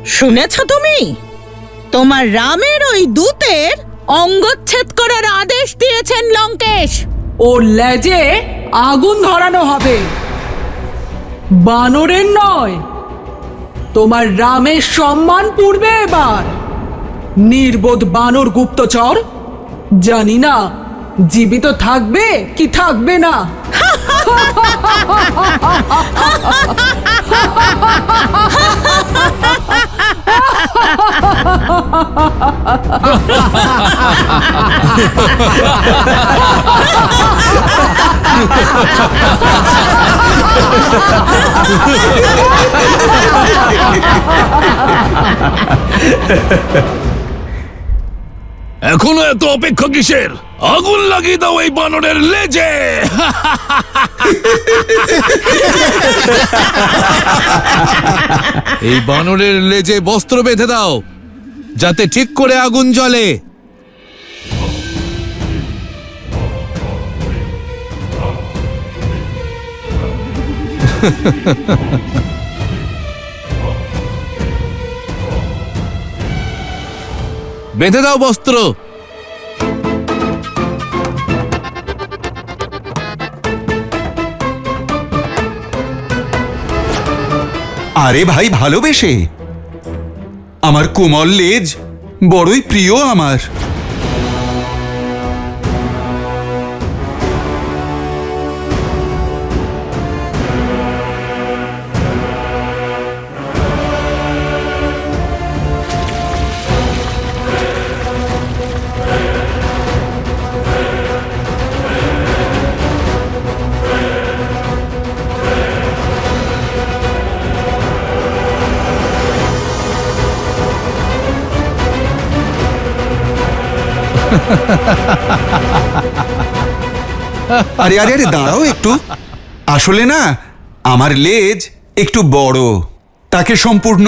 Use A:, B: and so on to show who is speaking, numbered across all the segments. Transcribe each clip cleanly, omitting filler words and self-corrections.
A: শুনেছ তুমি? তোমার রামের ওই দূতের অঙ্গচ্ছেদ করার আদেশ দিয়েছেন লঙ্কেশ।
B: ওর লেজে আগুন ধরানো হবে, বানরের নয়। তোমার রামের সম্মান পূর্বে এবার। নির্বোধ বানর গুপ্তচর, জানি না জীবিত থাকবে কি থাকবে না।
C: এখনো এত অপেক্ষা কিসের? আগুন লাগিয়ে দাও এই বানরের লেজে।
D: এই বানরের লেজে বস্ত্র বেঁধে দাও, যাতে ঠিক করে আগুন জ্বলে। বেঁধে দাও বস্ত্র।
E: আরে ভাই, ভালোবেসে। আমার কোমল লেজ বড়ই প্রিয় আমার। আরে আরে আরে, দাঁড়াও একটু। আসলে না, আমার লেজ একটু বড়, তাকে সম্পূর্ণ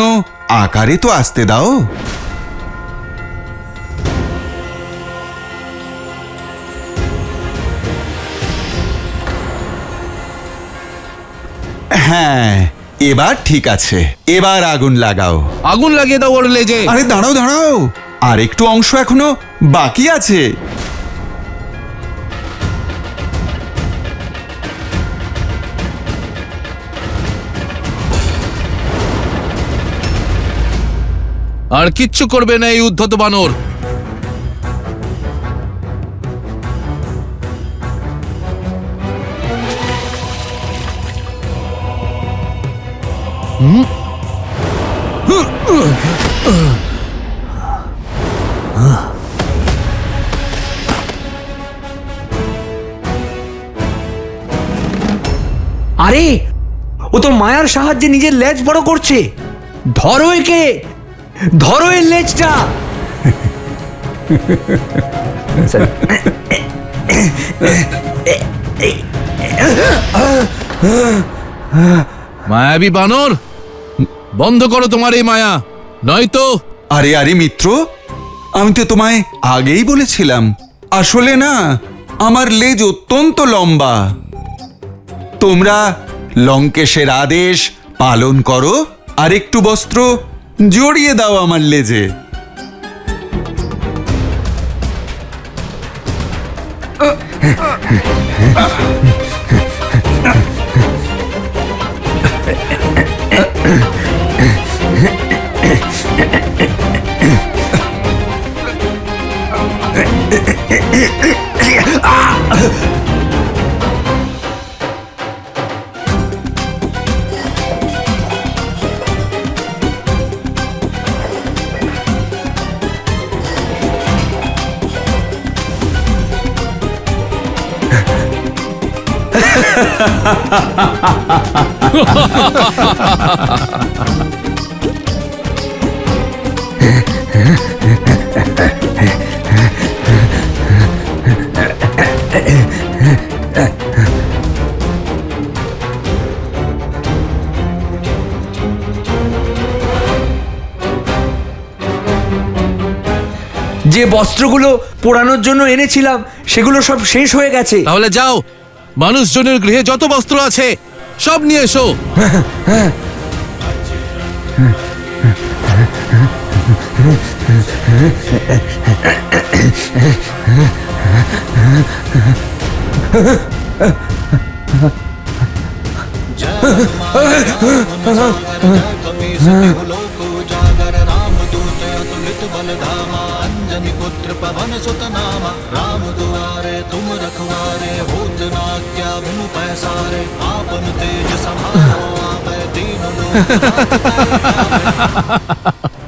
E: আকারে তো আসতে দাও। হ্যাঁ, এবার ঠিক আছে। এবার আগুন লাগাও।
D: আগুন লাগিয়ে দাও ওর লেজে।
E: আরে দাঁড়াও দাঁড়াও, আর একটু অংশ এখনো বাকি আছে।
D: আর কিচ্ছু করবে না এই উদ্ধত বানর।
F: আরে, ও তো মায়ার সাহায্যে নিজের লেজ বড় করছে। ধরো একে, ধরো এর লেজটা।
D: মায়াবী বানর, বন্ধ করো তোমার এই মায়া, নয়তো।
E: আরে আরে মিত্র, আমি তো তোমায় আগেই বলেছিলাম, আসলে না আমার লেজ অত্যন্ত লম্বা। তোমরা লঙ্কেশের আদেশ পালন করো আর একটু বস্ত্র জড়িয়ে দাও আমার লেজে।
F: যে বস্ত্রগুলো পোড়ানোর জন্য এনেছিলাম সেগুলো সব শেষ হয়ে গেছে।
D: তাহলে যাও, মানুষজনের গৃহে যত বস্ত্র আছে সব নিয়ে এসো।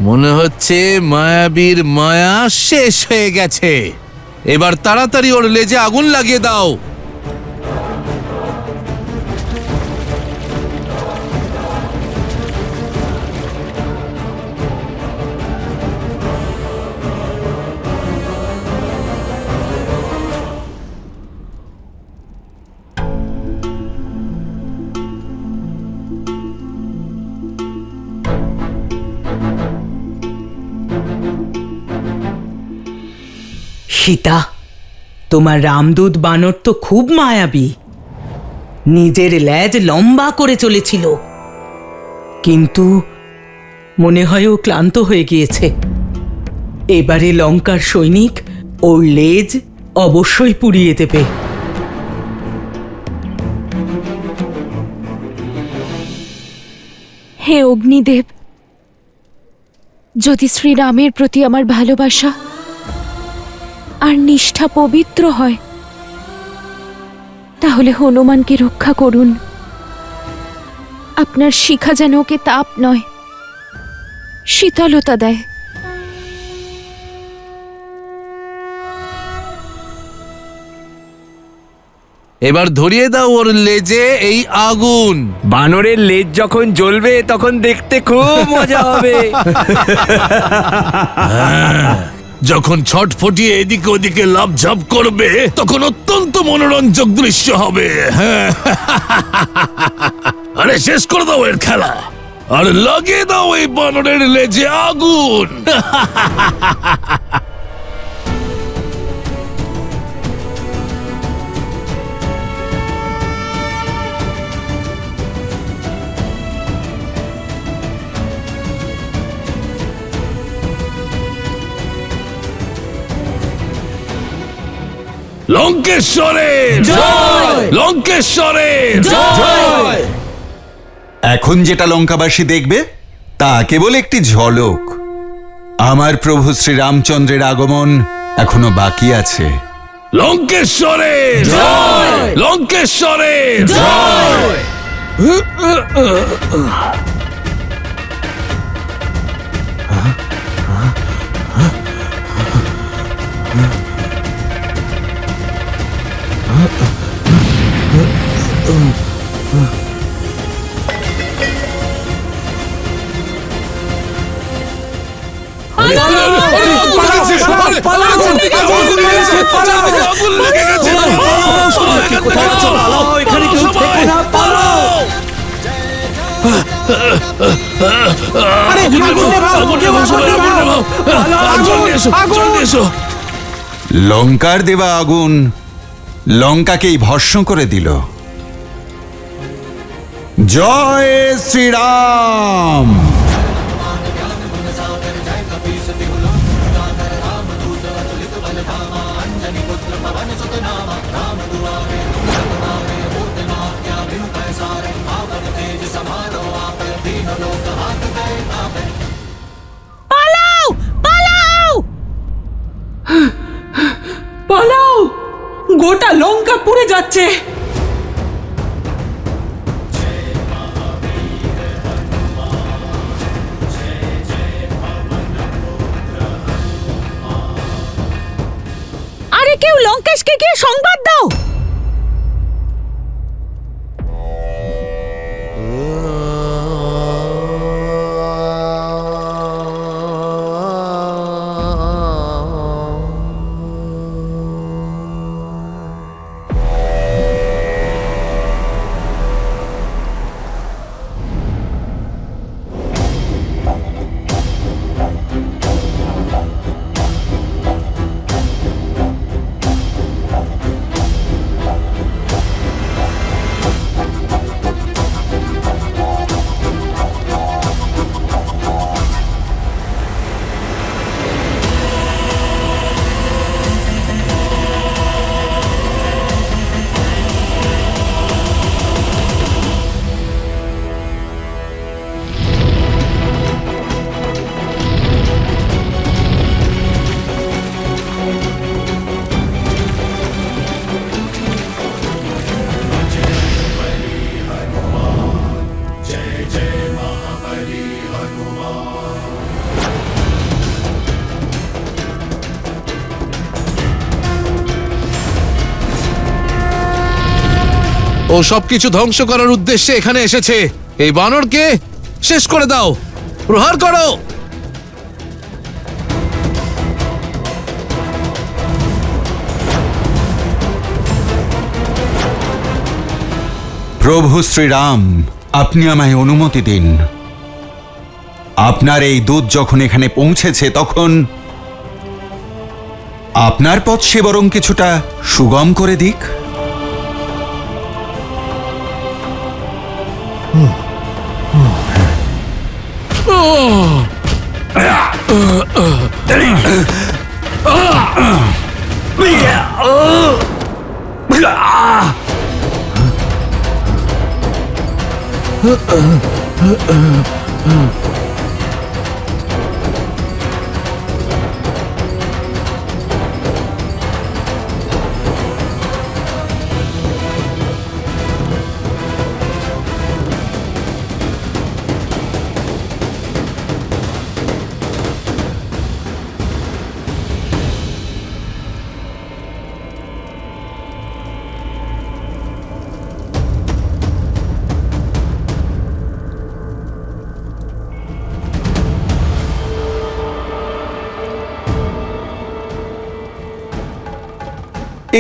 D: মনে হচ্ছে মায়াবীর মায়া শেষ হয়ে গেছে। এবার তাড়াতাড়ি ওর লেজে আগুন লাগিয়ে দাও।
A: সীতা, তোমার রামদূত বানর তো খুব মায়াবী। নিজের লেজ লম্বা করে চলেছিল, কিন্তু মনে হয় ও ক্লান্ত হয়ে গিয়েছে। এবারে লঙ্কার সৈনিক ওর লেজ অবশ্যই পুড়িয়ে দেবে।
G: হে অগ্নিদেব, যদি শ্রীরামের প্রতি আমার ভালোবাসা আর নিষ্ঠা পবিত্র হয়, তাহলে হনুমানকে রক্ষা করুন। আপনার শিখা যেন ওকে তাপ নয়, শীতলতা দেয়।
D: এবার ধরিয়ে দাও ওর লেজে এই আগুন।
F: বানরের লেজ যখন জ্বলবে তখন দেখতে খুব মজা হবে।
C: যখন ছটফটিয়ে এদিকে ওদিকে লাফঝাপ করবে তখন অত্যন্ত মনোরঞ্জক দৃশ্য হবে। হ্যাঁ, আরে শেষ করে দাও এর খেলা আর লাগিয়ে দাও এই বানরের লেজে আগুন। লঙ্কেশ্বরের জয়! লঙ্কেশ্বরের জয়!
E: এখন যেটা লঙ্কাবাসী দেখবে তা কেবল একটি ঝলক। আমার প্রভু শ্রীরামচন্দ্রের আগমন এখনো বাকি আছে।
C: লঙ্কেশ্বরের জয়! লঙ্কেশ্বরের জয়!
E: লঙ্কার দেওয়া আগুন লঙ্কাকেই ভস্ম করে দিল। জয় শ্রীরাম।
A: পালাও, পালাও,
B: পালাও! গোটা লঙ্কা পুড়ে যাচ্ছে।
A: আরে কেউ লঙ্কেশকে গিয়ে সংবাদ দাও।
D: ও সবকিছু ধ্বংস করার উদ্দেশ্যে এখানে এসেছে। এই বানরকে শেষ করে দাও, প্রহার করো।
E: প্রভু শ্রীরাম, আপনি আমায় অনুমতি দিন। আপনার এই দূত যখন এখানে পৌঁছেছে তখন আপনার পথ সে বরং কিছুটা সুগম করে দিক।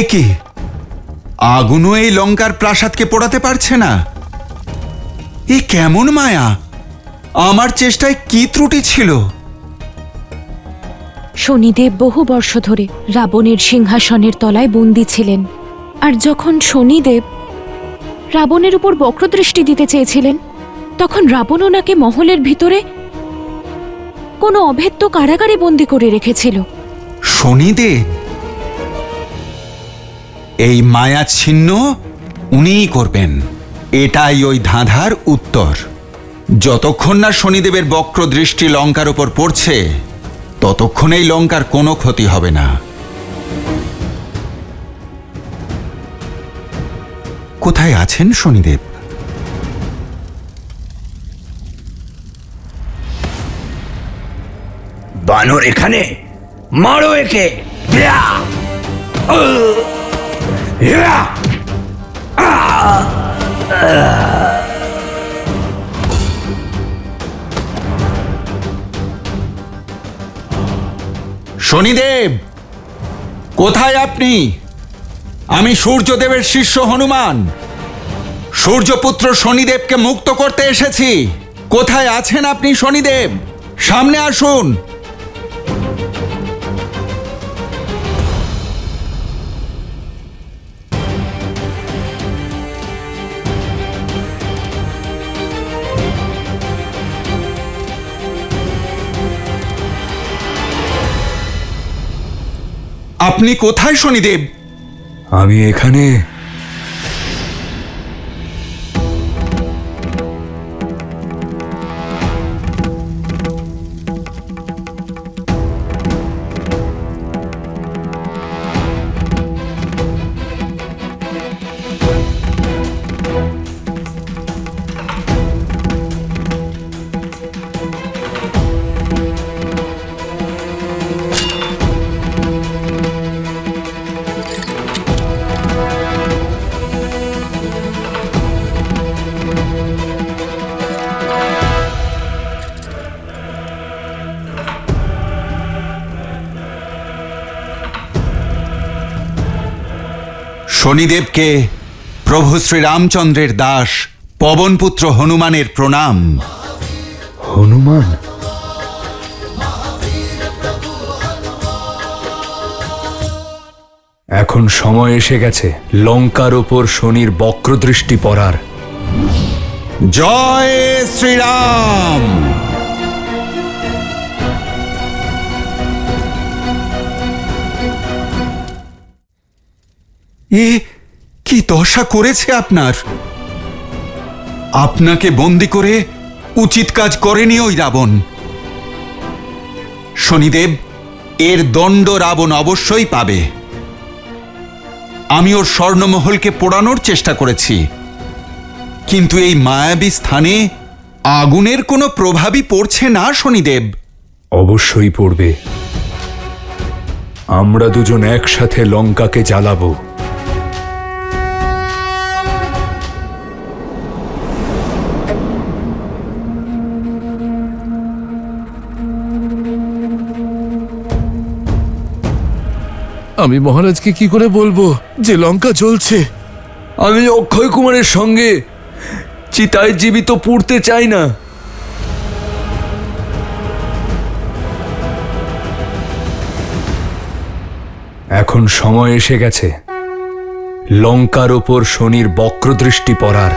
E: এ কি, আগুনও এই লঙ্কার প্রাসাদকে পোড়াতে পারছে না? এ কেমন মায়া! আমার চেষ্টায় কি ত্রুটি ছিল?
G: শনিদেব বহু বর্ষ ধরে রাবণের সিংহাসনের তলায় বন্দী ছিলেন, আর যখন শনিদেব রাবণের উপর বক্রদৃষ্টি দিতে চেয়েছিলেন, তখন রাবণ ওনাকে মহলের ভিতরে কোনো অভেদ্য কারাগারে বন্দী করে রেখেছিল।
E: শনিদেব? এই মায়া ছিন্ন উনিই করবেন, এটাই ওই ধাঁধার উত্তর। যতক্ষণ না শনিদেবের বক্র দৃষ্টি লঙ্কার উপর পড়ছে ততক্ষণ এই লঙ্কার কোনো ক্ষতি হবে না। কোথায় আছেন শনিদেব?
F: বানর এখানে, মারো একে।
E: শনিদেব, কোথায় আপনি? আমি সূর্যদেবের শিষ্য হনুমান, সূর্যপুত্র শনিদেবকে মুক্ত করতে এসেছি। কোথায় আছেন আপনি শনিদেব? সামনে আসুন। আপনি কোথায় শনিদেব?
F: আমি এখানে।
E: শনিদেবকে প্রভু শ্রীরামচন্দ্রের দাস পবনপুত্র হনুমানের প্রণাম।
F: হনুমান? এখন সময় এসে গেছে লঙ্কার ওপর শনির বক্রদৃষ্টি পড়ার।
E: জয় শ্রীরাম। এ কি দশা করেছে আপনার! আপনাকে বন্দি করে উচিত কাজ করেনি ওই রাবণ। শনিদেব, এর দণ্ড রাবণ অবশ্যই পাবে। আমি ওর স্বর্ণমহলকে পোড়ানোর চেষ্টা করেছি, কিন্তু এই মায়াবী স্থানে আগুনের কোনো প্রভাবই পড়ছে না শনিদেব।
H: অবশ্যই পড়বে। আমরা দুজন একসাথে লঙ্কাকে জ্বালাবো।
C: আমি মহারাজকে কি করে বলবো যে লঙ্কা জ্বলছে?
F: আমি অক্ষয় কুমারের সঙ্গে চিতায় জীবিত পুড়তে চাই না।
H: এখন সময় এসে গেছে লঙ্কার ওপর শনির বক্রদৃষ্টি পড়ার।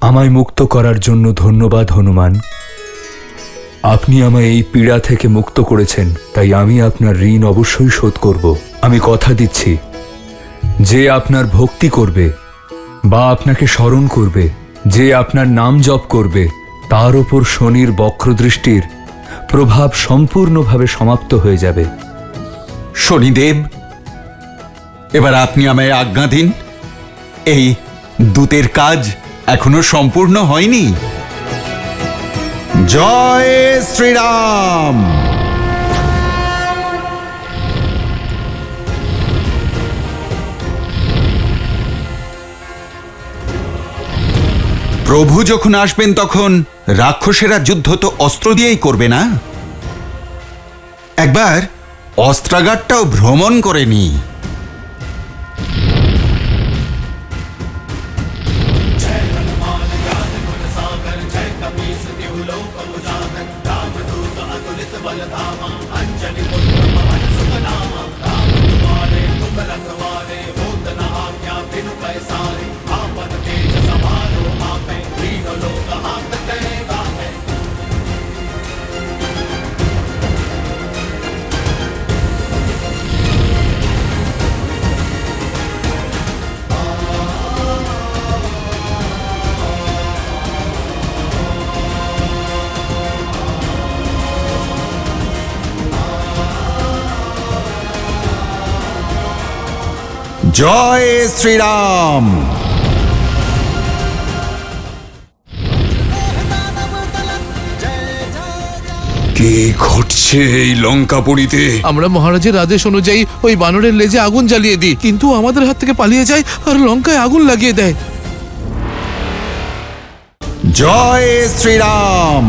H: আমায় মুক্ত করার জন্য ধন্যবাদ হনুমান। আপনি আমায় এই পীড়া থেকে মুক্ত করেছেন, তাই আমি আপনার ঋণ অবশ্যই শোধ করব। আমি কথা দিচ্ছি, যে আপনার ভক্তি করবে বা আপনাকে স্মরণ করবে, যে আপনার নাম জপ করবে, তার ওপর শনির বক্রদৃষ্টির প্রভাব সম্পূর্ণভাবে সমাপ্ত হয়ে যাবে।
E: শনিদেব, এবার আপনি আমায় আজ্ঞা দিন। এই দূতের কাজ এখনো সম্পূর্ণ হয়নি। জয় শ্রীরাম। প্রভু যখন আসবেন তখন রাক্ষসেরা যুদ্ধ তো অস্ত্র দিয়েই করবে না, একবার অস্ত্রাগারটাও ভ্রমণ করে নি। জয় শ্রীরাম।
H: কি ঘটছে এই লঙ্কাপুরীতে?
C: আমরা মহারাজের আদেশ অনুযায়ী ওই বানরের লেজে আগুন জ্বালিয়ে দিই, কিন্তু আমাদের হাত থেকে পালিয়ে যায় আর লঙ্কায় আগুন লাগিয়ে দেয়।
E: জয় শ্রীরাম।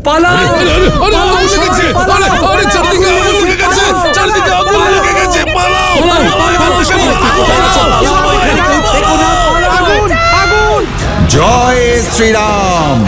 F: পালাও!
C: আগুন লেগেছে! চারদিকে আগুন লেগে গেছে! চারদিকে আগুন লেগে গেছে! পালাও!
E: জয় শ্রীরাম।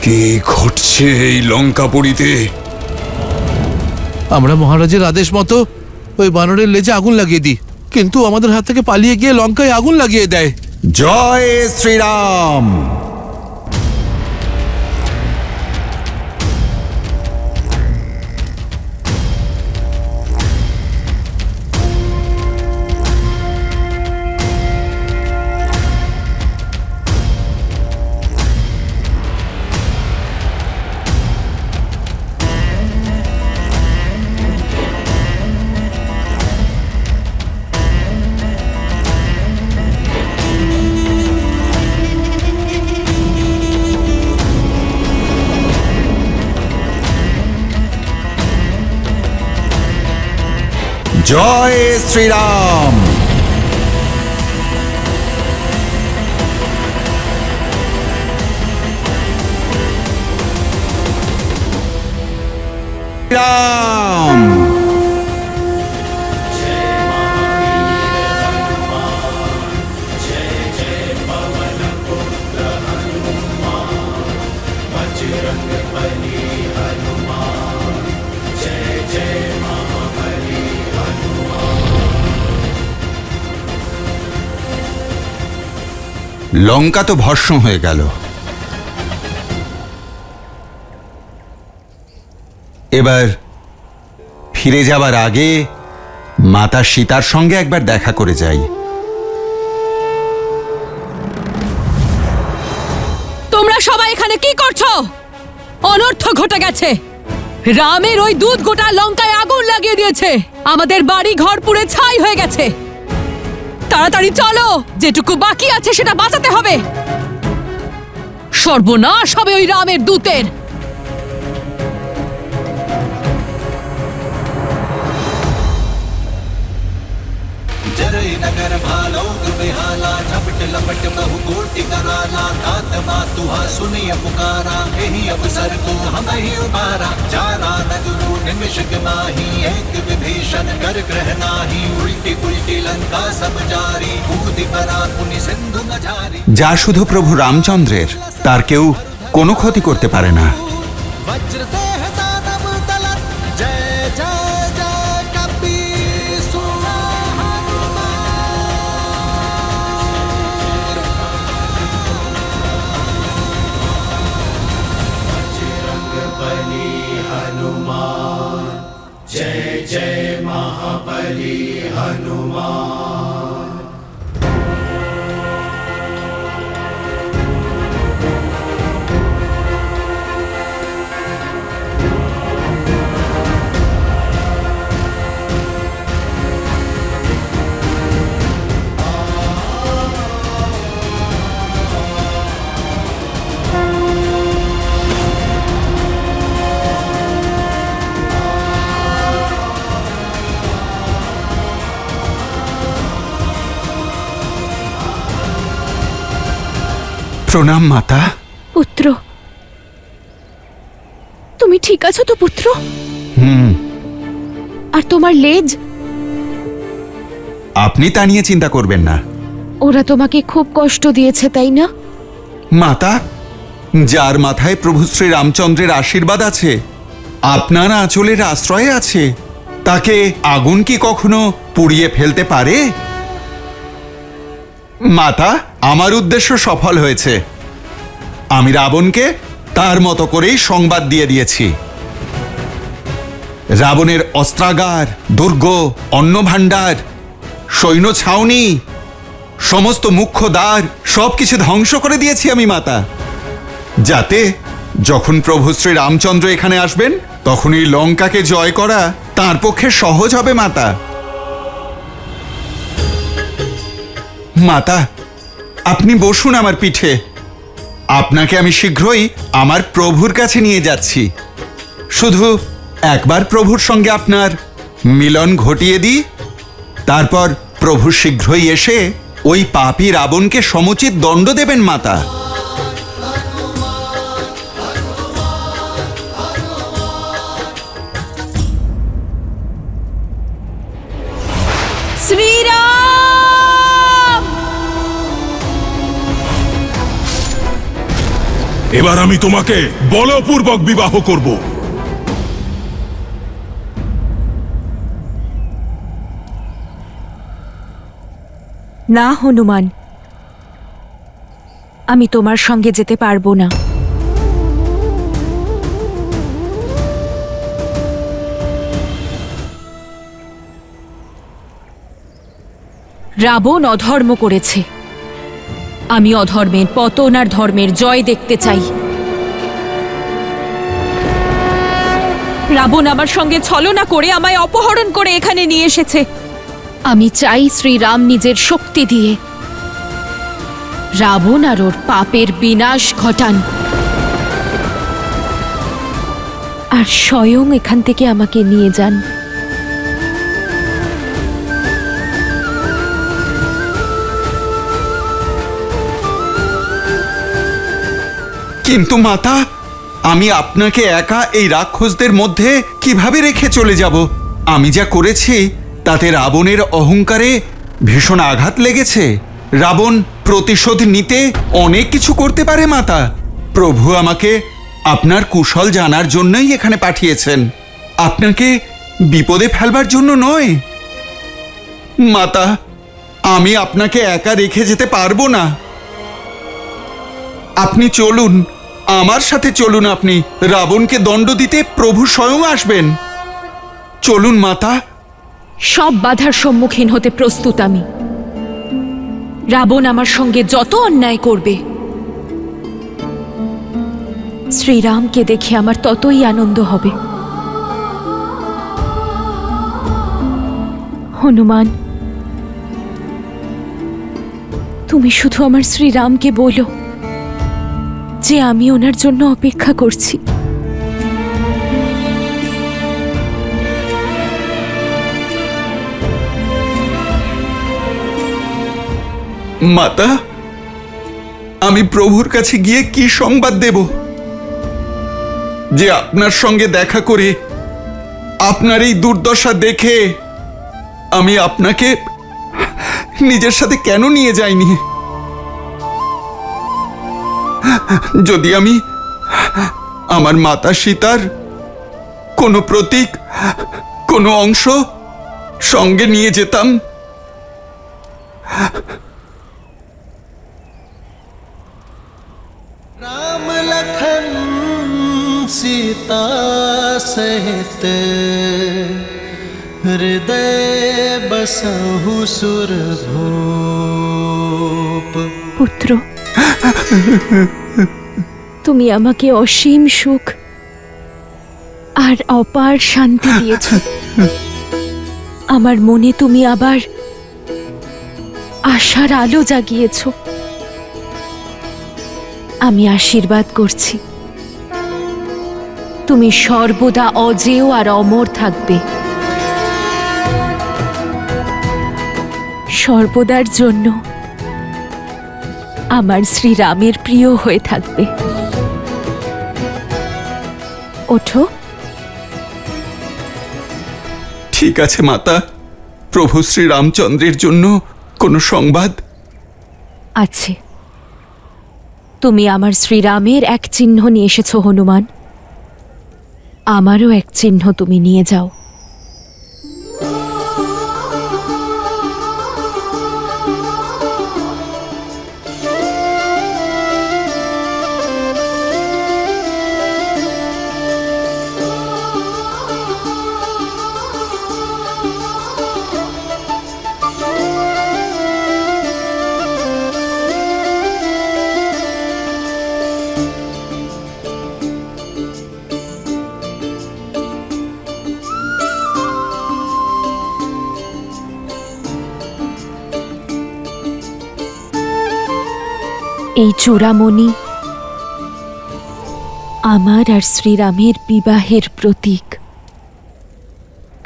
H: কি ঘটছে এই লঙ্কাপুরীতে?
D: আমরা মহারাজের আদেশ মতো ওই বানরের লেজে আগুন লাগিয়ে দিই, কিন্তু আমাদের হাত থেকে পালিয়ে গিয়ে লঙ্কায় আগুন লাগিয়ে দেয়।
E: জয় শ্রীরাম। জয় শ্রীরাম। রাম। লঙ্কা তো ভস্ম হয়ে গেল। এবার ফিরে যাবার আগে মাতা সীতার সঙ্গে একবার দেখা করে যাই।
B: তোমরা সবাই এখানে কি করছো? অনর্থ ঘটে গেছে। রামের ওই দুধ গোটা লঙ্কায় আগুন লাগিয়ে দিয়েছে। আমাদের বাড়ি ঘর পুড়ে ছাই হয়ে গেছে। তাড়াতাড়ি চলো, যেটুকু বাকি আছে সেটা বাঁচাতে হবে। সর্বনাশ হবে ওই রামের দূতের।
I: नगर भालोग बेहाला झपट लपट बहु कोटि कराला तात मातुहा सुनिय पुकारा यही अवसर को हम ही उबारा जारा नगरु निमिष माही एक विभीषण कर ग्रह नाही उल्टी पुल्टी लंका सब जारी कूदि परा पुनि सिंधु न जारी।
E: যা শুধু প্রভু রামচন্দ্রের, তার কেউ কোনো ক্ষতি করতে পারে না।
I: वज्र देह दानव दलत जय जय जय कपीसु
E: প্রণাম মাতা।
G: পুত্র, তুমি ঠিক আছো তো পুত্র? আর তোমার লেজ?
E: আপনি তা নিয়ে চিন্তা করবেন না।
G: ওরা তোমাকে খুব কষ্ট দিয়েছে, তাই না?
E: মাতা, যার মাথায় প্রভু শ্রী রামচন্দ্রের আশীর্বাদ আছে, আপনার আঁচলের আশ্রয়ে আছে, তাকে আগুন কি কখনো পুড়িয়ে ফেলতে পারে? মাতা, আমার উদ্দেশ্য সফল হয়েছে। আমি রাবণকে তার মতো করেই সংবাদ দিয়ে দিয়েছি। রাবণের অস্ত্রাগার, দুর্গ, অন্নভাণ্ডার, সৈন্য ছাউনি, সমস্ত মুখ্য দ্বার সবকিছু ধ্বংস করে দিয়েছি আমি মাতা, যাতে যখন প্রভু শ্রী রামচন্দ্র এখানে আসবেন তখন এই লঙ্কাকে জয় করা তার পক্ষে সহজ হবে মাতা। মাতা, আপনি বসুন আমার পিঠে। আপনাকে আমি শীঘ্রই আমার প্রভুর কাছে নিয়ে যাচ্ছি। শুধু একবার প্রভুর সঙ্গে আপনার মিলন ঘটিয়ে দিই, তারপর প্রভু শীঘ্রই এসে ওই পাপী রাবণকে সমুচিত দণ্ড দেবেন মাতা।
B: শ্রীরাম!
C: এবার আমি তোমাকে বলপূর্বক বিবাহ করব।
G: না হনুমান, আমি তোমার সঙ্গে যেতে পারবো না। রাবণ অধর্ম করেছে, আমি অধর্মের পতন আর ধর্মের জয় দেখতে চাই। রাবণ আমার সঙ্গে ছলনা করে আমায় অপহরণ করে এখানে নিয়ে এসেছে। আমি চাই শ্রীরাম নিজের শক্তি দিয়ে রাবণ আর ওর পাপের বিনাশ ঘটান, আর স্বয়ং এখান থেকে আমাকে নিয়ে যান।
E: কিন্তু মাতা, আমি আপনাকে একা এই রাক্ষসদের মধ্যে কিভাবে রেখে চলে যাব? আমি যা করেছি তাতে রাবণের অহংকারে ভীষণ আঘাত লেগেছে। রাবণ প্রতিশোধ নিতে অনেক কিছু করতে পারে মাতা। প্রভু আমাকে আপনার কুশল জানার জন্যই এখানে পাঠিয়েছেন, আপনাকে বিপদে ফেলবার জন্য নয়। মাতা, আমি আপনাকে একা রেখে যেতে পারবো না। আপনি চলুন, আমার সাথে চলুন। আপনি রাবণকে দণ্ড দিতে প্রভু স্বয়ং আসবেন। চলুন মাতা।
G: সব বাধার সম্মুখীন হতে প্রস্তুত আমি। রাবণ আমার সঙ্গে যত অন্যায় করবে, শ্রীরামকে দেখে আমার ততই আনন্দ হবে। হনুমান, তুমি শুধু আমার শ্রীরামকে বলো যে আমি ওনার জন্য অপেক্ষা করছি।
E: মাতা, আমি প্রভুর কাছে গিয়ে কি সংবাদ দেব যে আপনার সঙ্গে দেখা করে, আপনার এই দুর্দশা দেখে আমি আপনাকে নিজের সাথে কেন নিয়ে যাইনি? যদি আমি আমার মাতা সীতার কোনো প্রতীক, কোনো অংশ সঙ্গে নিয়ে যেতাম,
I: राम लखन सीता सहित हृदय बसहु सुरभूप।
G: পুত্র, তুমি আমাকে অসীম সুখ আর অপার শান্তি দিয়েছ। আমার মনে তুমি আবার আশার আলো জাগিয়েছ। আমি আশীর্বাদ করছি, তুমি সর্বদা অজেয় আর অমর থাকবে, সর্বদার জন্য আমার শ্রীরামের প্রিয় হয়ে থাকবে। ওঠো।
E: ঠিক আছে মাতা। প্রভু শ্রীরামচন্দ্রের জন্য কোনো সংবাদ
G: আছে। তুমি আমার শ্রীরামের এক চিহ্ন নিয়ে এসেছো হনুমান, আমারও এক চিহ্ন তুমি নিয়ে যাও। এই চূড়ামণি আমার আর শ্রীরামের বিবাহের প্রতীক,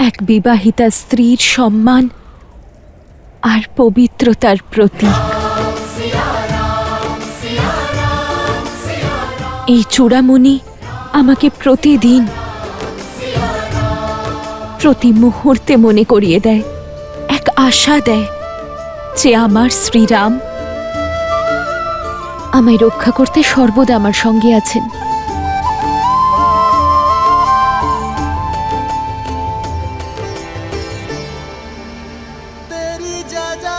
G: এক বিবাহিতা স্ত্রীর সম্মান আর পবিত্রতার প্রতীক। এই চূড়ামণি আমাকে প্রতিদিন, প্রতি মুহূর্তে মনে করিয়ে দেয়, এক আশা দেয় যে আমার শ্রীরাম আমায় রক্ষা করতে সর্বদা আমার সঙ্গে আছেন।
I: तेरी जा जा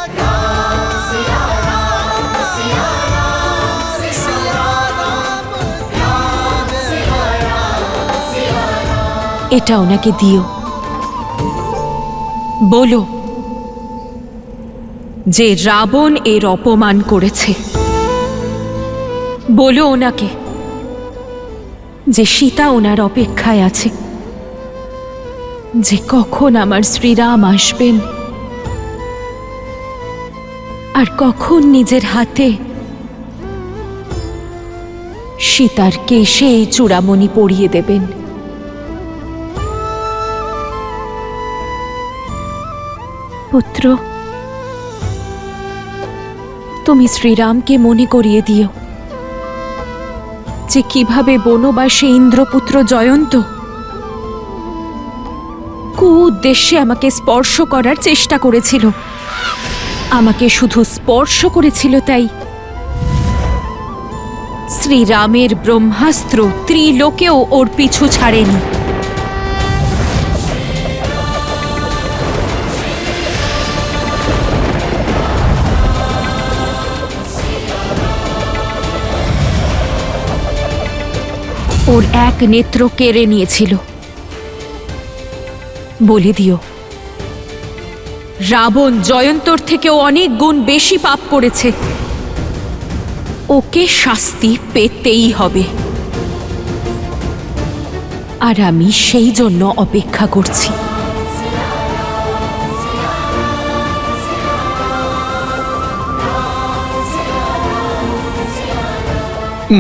G: এটা ওনাকে দিও। বলো যে রাবণ এর অপমান করেছে। বলো ওনাকে যে সীতা ওনার অপেক্ষায় আছে, যে কখন আমার শ্রীরাম আসবেন আর কখন নিজের হাতে সীতার কেশে এই চূড়ামণি পরিয়ে দেবেন। পুত্র, তুমি শ্রীরামকে মনে করিয়ে দিও যে কিভাবে বনবাসে ইন্দ্রপুত্র জয়ন্ত উদ্দেশ্যে আমাকে স্পর্শ করার চেষ্টা করেছিল। আমাকে শুধু স্পর্শ করেছিল তাই শ্রীরামের ব্রহ্মাস্ত্র ত্রিলোকেও ওর পিছু ছাড়েনি। ওর এক নেত্র কেড়ে নিয়েছিল। বলে দিও রাবণ জয়ন্তর থেকেও অনেক গুণ বেশি পাপ করেছে, ওকে শাস্তি পেতেই হবে। আর আমি সেই জন্য অপেক্ষা করছি।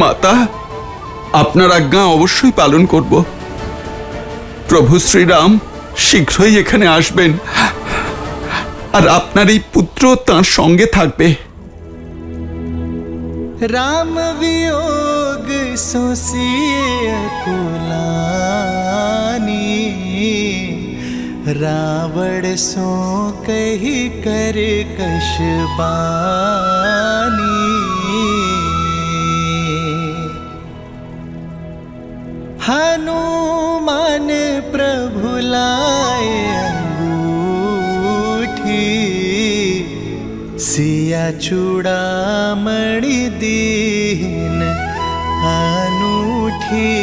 E: মাতা, আপনার আজ্ঞা অবশ্যই পালন করব। প্রভু শ্রীরাম শীঘ্রই এখানে আসবেন আর আপনার এই পুত্র তাঁর সঙ্গে থাকবে।
I: राम वियोग सोसिए कुलानी, रावण सो कही कर कशबानी। हनुमान प्रभु लाए अंगूठी, सिया चूड़ामणि दीन अनूठी।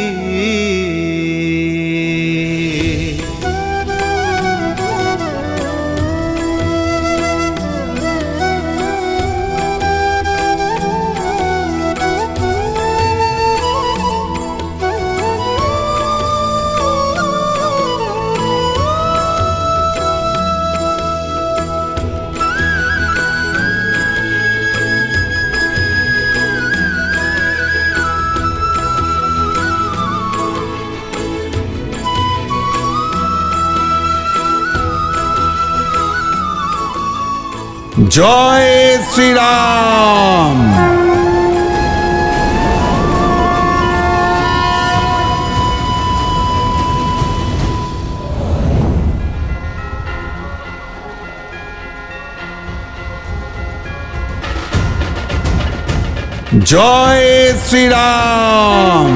E: জয় শ্রীরাম। জয় শ্রীরাম।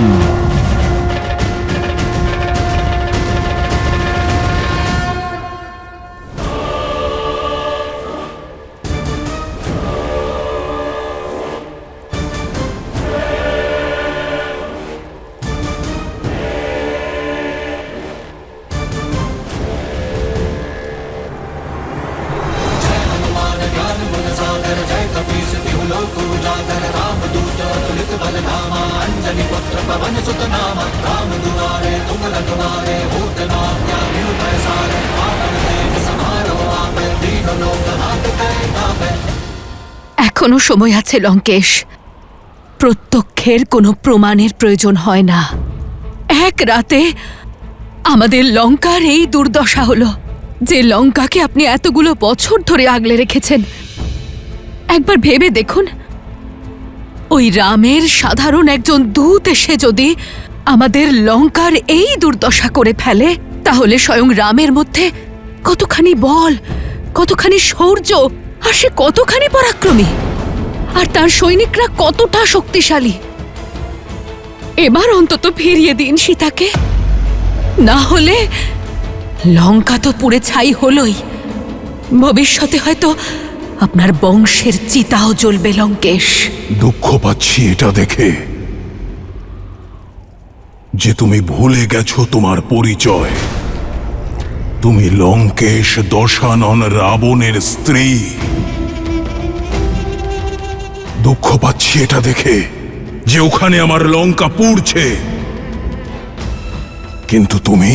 B: এখনো সময় আছে লঙ্কেশ। প্রত্যক্ষের কোনো প্রমাণের প্রয়োজন হয় না। এক রাতে আমাদের লঙ্কার এই দুর্দশা হলো। যে লঙ্কাকে আপনি এতগুলো বছর ধরে আগলে রেখেছেন, একবার ভেবে দেখুন, ওই রামের সাধারণ একজন দূত এসে যদি আমাদের লঙ্কার এই দুর্দশা করে ফেলে, তাহলে স্বয়ং রামের মধ্যে কতখানি বল, কতখানি শৌর্য, আর সে কতখানি পরাক্রমী, আর তার সৈনিকরা কতটা শক্তিশালী। এবার অন্তত ফিরিয়ে দিন সীতাকে, না হলে লঙ্কা তো পুড়ে ছাই হলোই, ভবিষ্যতে হয়তো আপনার বংশের চিতাও জ্বলবে লঙ্কেশ।
C: দুঃখ পাচ্ছি এটা দেখে। যে তুমি ভুলে গেছো তোমার পরিচয়। তুমি লঙ্কেশ দশানন রাবণের স্ত্রী। দুঃখ পাচ্ছি এটা দেখে যে ওখানে আমার লঙ্কা পুড়ছে, কিন্তু তুমি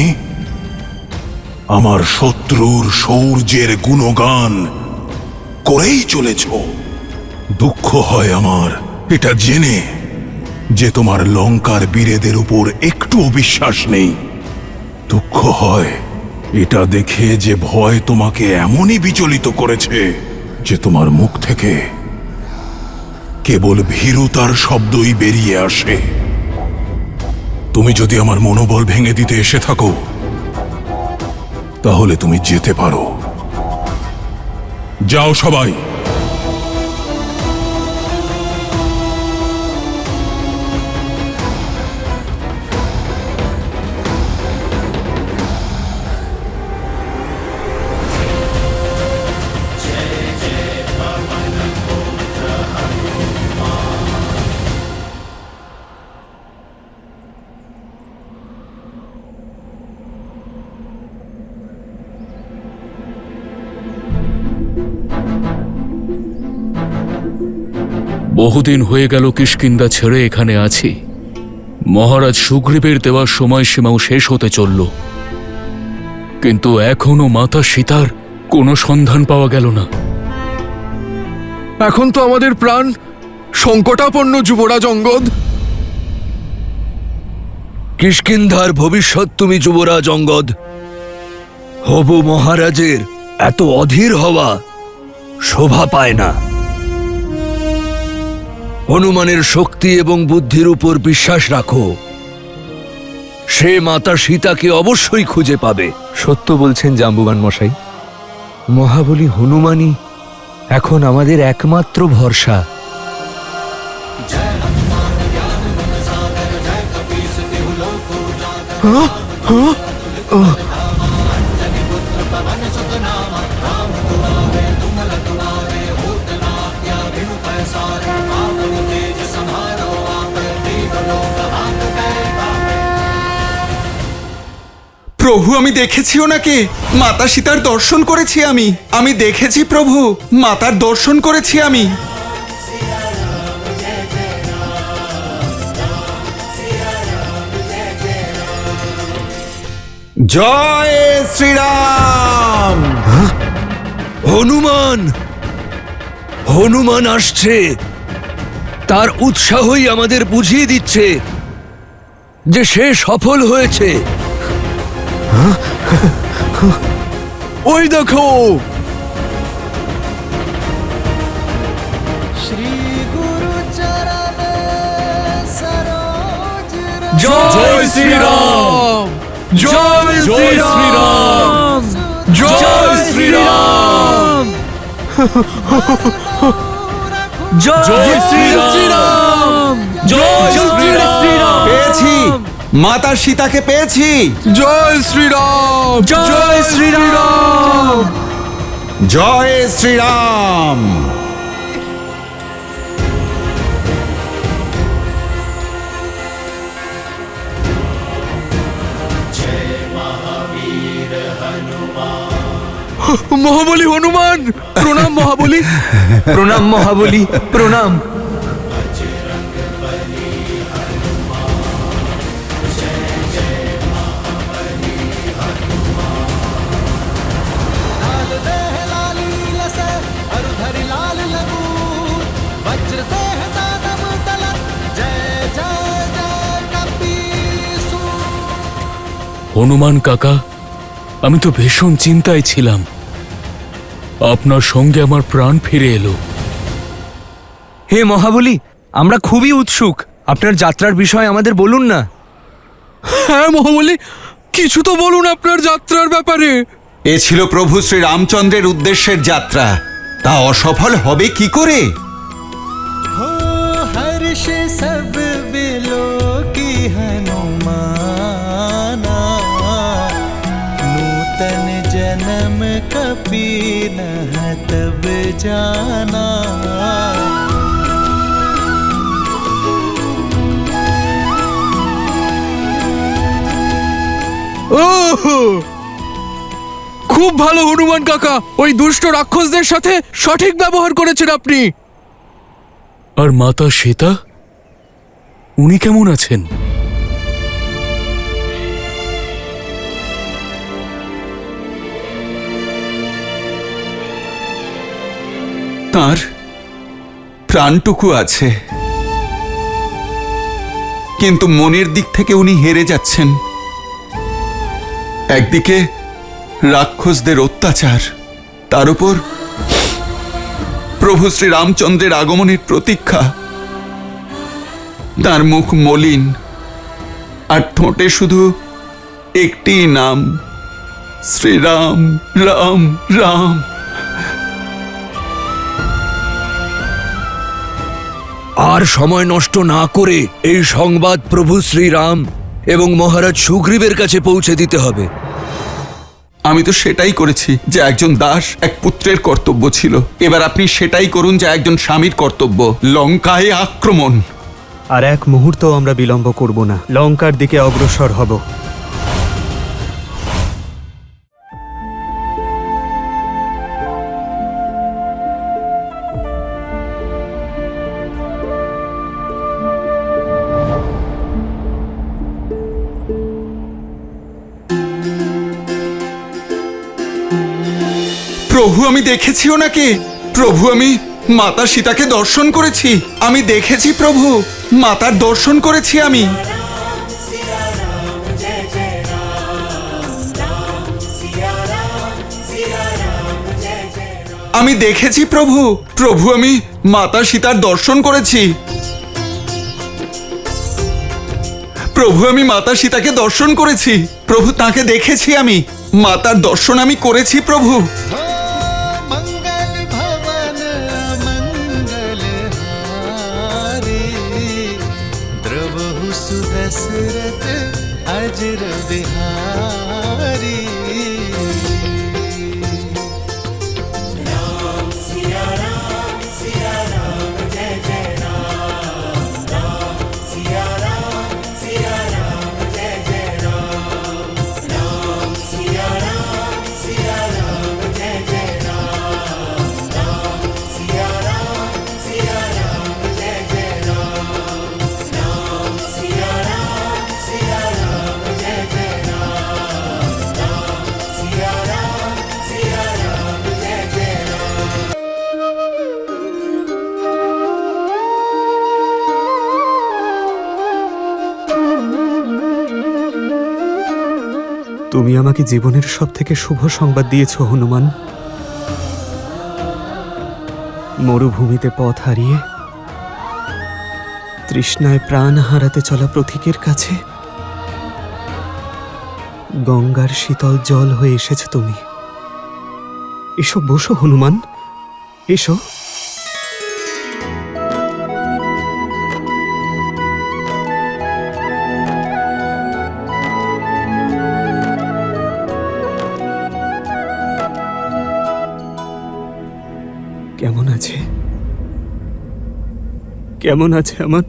C: আমার শত্রুর শৌর্যের গুণগান করেই চলেছ। দুঃখ হয় আমার এটা জেনে যে তোমার লঙ্কার বীরেদের উপর একটুও বিশ্বাস নেই। দুঃখ হয় এটা দেখে যে ভয় তোমাকে এমনই বিচলিত করেছে যে তোমার মুখ থেকে কেবল ভীরুতার শব্দই বেরিয়ে আসে। তুমি যদি আমার মনোবল ভেঙে দিতে এসে থাকো তাহলে তুমি যেতে পারো। যাও সবাই।
H: বহুদিন হয়ে গেল কিষ্কিন্ধা ছেড়ে এখানে আছি। মহারাজ সুগ্রীবের দেওয়ার সময়সীমাও শেষ হতে চলল, কিন্তু এখনো মাতা সীতার কোনো সন্ধান পাওয়া গেল না।
J: এখন তো আমাদের প্রাণ সংকটাপন্ন যুবরাজ অঙ্গদ।
F: কিষ্কিন্ধার ভবিষ্যৎ তুমি যুবরাজ অঙ্গদ। হবু মহারাজের এত অধীর হওয়া শোভা পায় না। হনুমানের শক্তি এবং বুদ্ধির উপর বিশ্বাস রাখো, সে মাতা সীতাকে অবশ্যই খুঁজে পাবে।
J: সত্য বলছেন জাম্বুবান মশাই, মহাবলী হনুমানই এখন আমাদের একমাত্র ভরসা।
E: প্রভু, আমি দেখেছি ওনাকে। মাতা সীতার দর্শন করেছি আমি দেখেছি প্রভু, মাতার দর্শন করেছি আমি। জয় শ্রীরাম।
F: হনুমান, হনুমান আসছে। তার উৎসাহই আমাদের বুঝিয়ে দিচ্ছে যে সে সফল হয়েছে।
J: ওই দেখো,
F: জয় শ্রীরাম, জয় শ্রীরাম, জয় শ্রীরাম, জয় শ্রীরাম, জয় শ্রীরাম।
E: পেয়েছি, মাতা সীতাকে পেয়েছি।
J: জয় শ্রীরাম, জয় শ্রীরাম,
E: জয় শ্রীরাম।
J: মহাবলী হনুমান, প্রণাম মহাবলী, প্রণাম মহাবলী, প্রণাম।
H: হনুমান কাকা, আমি তো ভীষণ চিন্তায় ছিলাম। আপনার সঙ্গে আমার প্রাণ ফিরে এলো।
F: হে মহাবলী, আমরা খুবই উৎসুক। আপনার যাত্রার বিষয় আমাদের বলুন না।
J: হ্যাঁ মহাবলী, কিছু তো বলুন আপনার যাত্রার ব্যাপারে।
E: এ ছিল প্রভু শ্রী রামচন্দ্রের উদ্দেশ্যের যাত্রা, তা অসফল হবে কি করে?
I: हर्ष सब बिलो की हनुमाना, नूतन जन्म कपि नह तब जाना।
J: খুব ভালো হনুমান কাকা, ওই দুষ্ট রাক্ষসদের সাথে সঠিক ব্যবহার করেছেন আপনি।
H: আর মাতা সীতা, উনি কেমন আছেন?
E: তার প্রাণটুকু আছে, কিন্তু মনের দিক থেকে উনি হেরে যাচ্ছেন। একদিকে রাক্ষসদের অত্যাচার, তার উপর প্রভু শ্রী রামচন্দ্রের আগমনের প্রতীক্ষা। তার মুখ মলিন, আর ঠোঁটে শুধু একটি নাম, শ্রীরাম রাম রাম।
F: আর সময় নষ্ট না করে এই সংবাদ প্রভু শ্রীরাম এবং মহারাজ সুগ্রীবের কাছে পৌঁছে দিতে হবে।
E: আমি তো সেটাই করেছি যে একজন দাস এক পুত্রের কর্তব্য ছিল। এবার আপনি সেটাই করুন যা একজন স্বামীর কর্তব্য, লঙ্কায় আক্রমণ।
K: আর এক মুহূর্ত আমরা বিলম্ব করব না, লঙ্কার দিকে অগ্রসর হব।
E: প্রভু, আমি দেখেছি ওনাকে। প্রভু, আমি মাতা সীতাকে দর্শন করেছি। আমি দেখেছি প্রভু, মাতার দর্শন করেছি আমি। আমি দেখেছি প্রভু। প্রভু, আমি মাতা সীতার দর্শন করেছি। প্রভু, আমি মাতা সীতাকে দর্শন করেছি। প্রভু, তাকে দেখেছি আমি। মাতার দর্শন আমি করেছি প্রভু।
I: मंगल भवन मंगल हारी, द्रवहु सुदशरथ अजर बिहारी। राम सिया राम जय जय राम, राम सिया राम जय जय राम, राम सिया राम जय जय राम, राम सिया राम जय जय राम, राम सिया राम जय जय राम, राम सिया राम जय जय राम।
K: তুমি আমাকে জীবনের সবথেকে শুভ সংবাদ দিয়েছ হনুমান। মরুভূমিতে পথ হারিয়ে তৃষ্ণায় প্রাণ হারাতে চলা পথিকের কাছে গঙ্গার শীতল জল হয়ে এসেছ তুমি। এসো, বসো হনুমান, এসো। কেমন আছে, কেমন আছে আমার?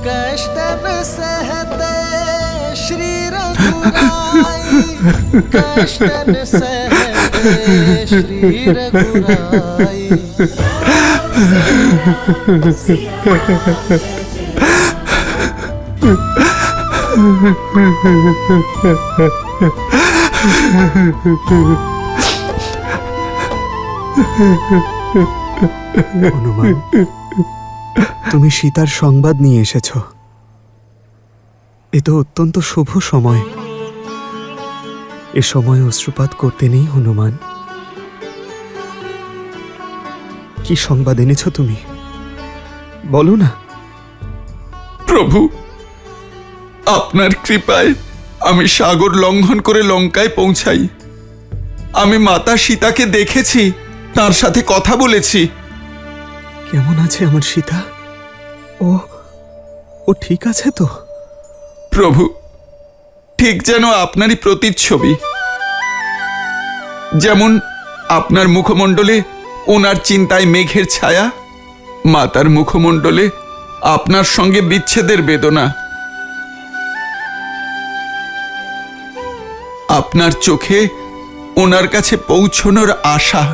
I: कष्टन सहते श्री रघुराई, कष्टन सहते श्री रघुराई।
K: হনুমান, তুমি সীতার সংবাদ নিয়ে এসেছ। এ তো অত্যন্ত শুভ সময়। এ সময় অশ্রুপাত করতে নেই হনুমান। কি সংবাদ এনেছ তুমি, বলো না।
E: প্রভু, আপনার কৃপায় আমি সাগর লঙ্ঘন করে লঙ্কায় পৌঁছাই। আমি মাতা সীতাকে দেখেছি, তার সাথে কথা বলেছি।
K: কেমন আছে আমার সীতা? ও ঠিক আছে তো?
E: প্রভু, ঠিক যেন আপনারই প্রতিচ্ছবি। যেমন আপনার মুখমণ্ডলে ওনার চিন্তায় মেঘের ছায়া, মাতার মুখমণ্ডলে আপনার সঙ্গে বিচ্ছেদের বেদনা। আপনার চোখে ওনার কাছে পৌঁছনোর আশা,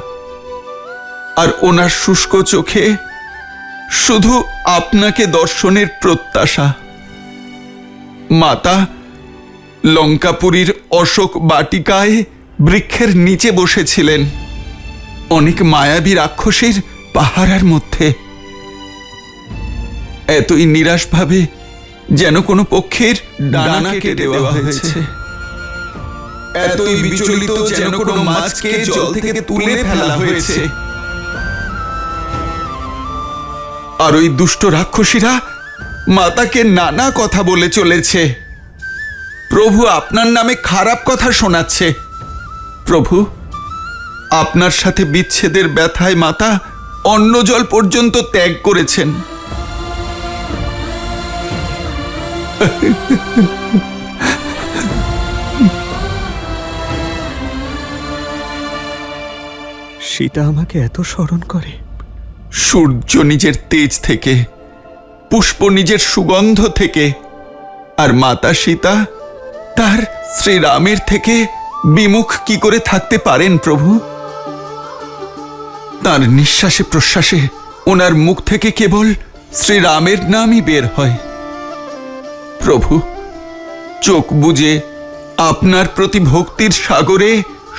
E: আর ওনার শুষ্ক চোখে শুধু আপনাকে দর্শনের প্রত্যাশা। মাতা লঙ্কাপুরীর অশোক বাটিকায় বৃক্ষের নিচে বসেছিলেন অনেক মায়াবী রাক্ষসীর পাহারার মধ্যে, এতই নিরাশভাবে যেন কোনো পক্ষীর ডানা কেটে দেওয়া হয়েছে, এতই বিচলিত যেন কোনো মাছকে জল থেকে তুলে ফেলা হয়েছে। আর ওই দুষ্ট রাক্ষসীরা মাতাকে নানা কথা বলে চলেছে। প্রভু আপনার নামে খারাপ কথা শোনাচ্ছে। প্রভু, আপনার সাথে বিচ্ছেদের ব্যথায় মাতা অন্ন জল পর্যন্ত ত্যাগ করেছেন।
K: সীতা আমাকে এত স্মরণ করে।
E: সূর্য নিজের তেজ থেকে, পুষ্প নিজের সুগন্ধ থেকে, আর মাতা সীতা তার শ্রীরামের থেকে বিমুখ কি করে থাকতে পারেন প্রভু? তার নিঃশ্বাসে প্রশ্বাসে ওনার মুখ থেকে কেবল শ্রীরামের নামই বের হয়। প্রভু, চোখ বুজে আপনার প্রতি ভক্তির সাগরে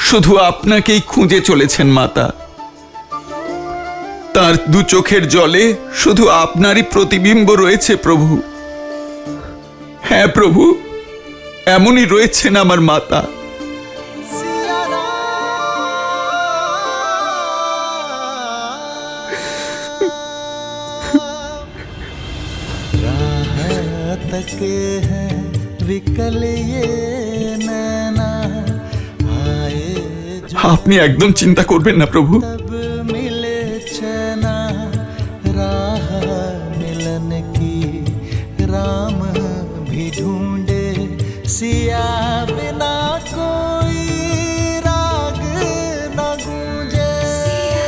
E: শুধু আপনাকেই খুঁজে চলেছেন মাতা। তার দু চোখের জলে শুধু আপনারই প্রতিবিম্ব রয়েছে প্রভু। হ্যাঁ প্রভু, এমনই রয়েছেন আমার মাতা।
I: तके हैं विकल ये नैना आए
E: আপনি একদম চিন্তা করবেন না প্রভু।
I: तब मिले चना राह मिलन की राम भी ढूंढे सिया बिना कोई राग न गूंजे सिया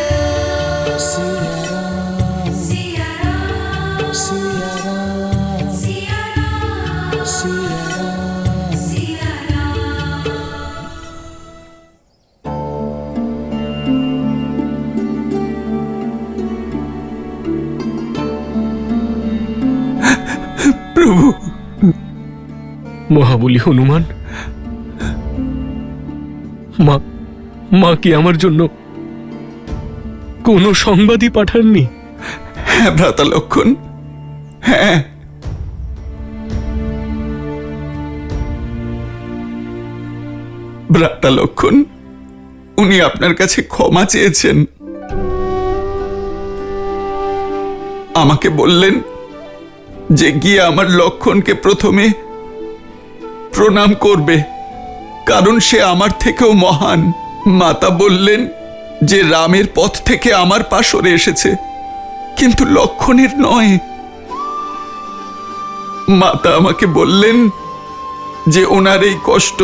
I: राम सिया राम सिया राम सिया राम सिया राम सिया राम।
E: প্রভু,
H: মহাবলী হনুমান, মা কি আমার জন্য কোনো সংবাদই পাঠাননি?
E: হ্যাঁ ভ্রাতা লক্ষণ, হ্যাঁ। ভ্রাতা লক্ষণ, উনি আপনার কাছে ক্ষমা চেয়েছেন। আমাকে বললেন যে গিয়ে আমার লক্ষণকে প্রথমে প্রণাম করবে, কারণ সে আমার থেকেও মহান। মাতা বললেন যে রামের পথ থেকে আমার পা সরে এসেছে, কিন্তু লক্ষণের নয়। মাতা আমাকে বললেন যে ওনার এই কষ্ট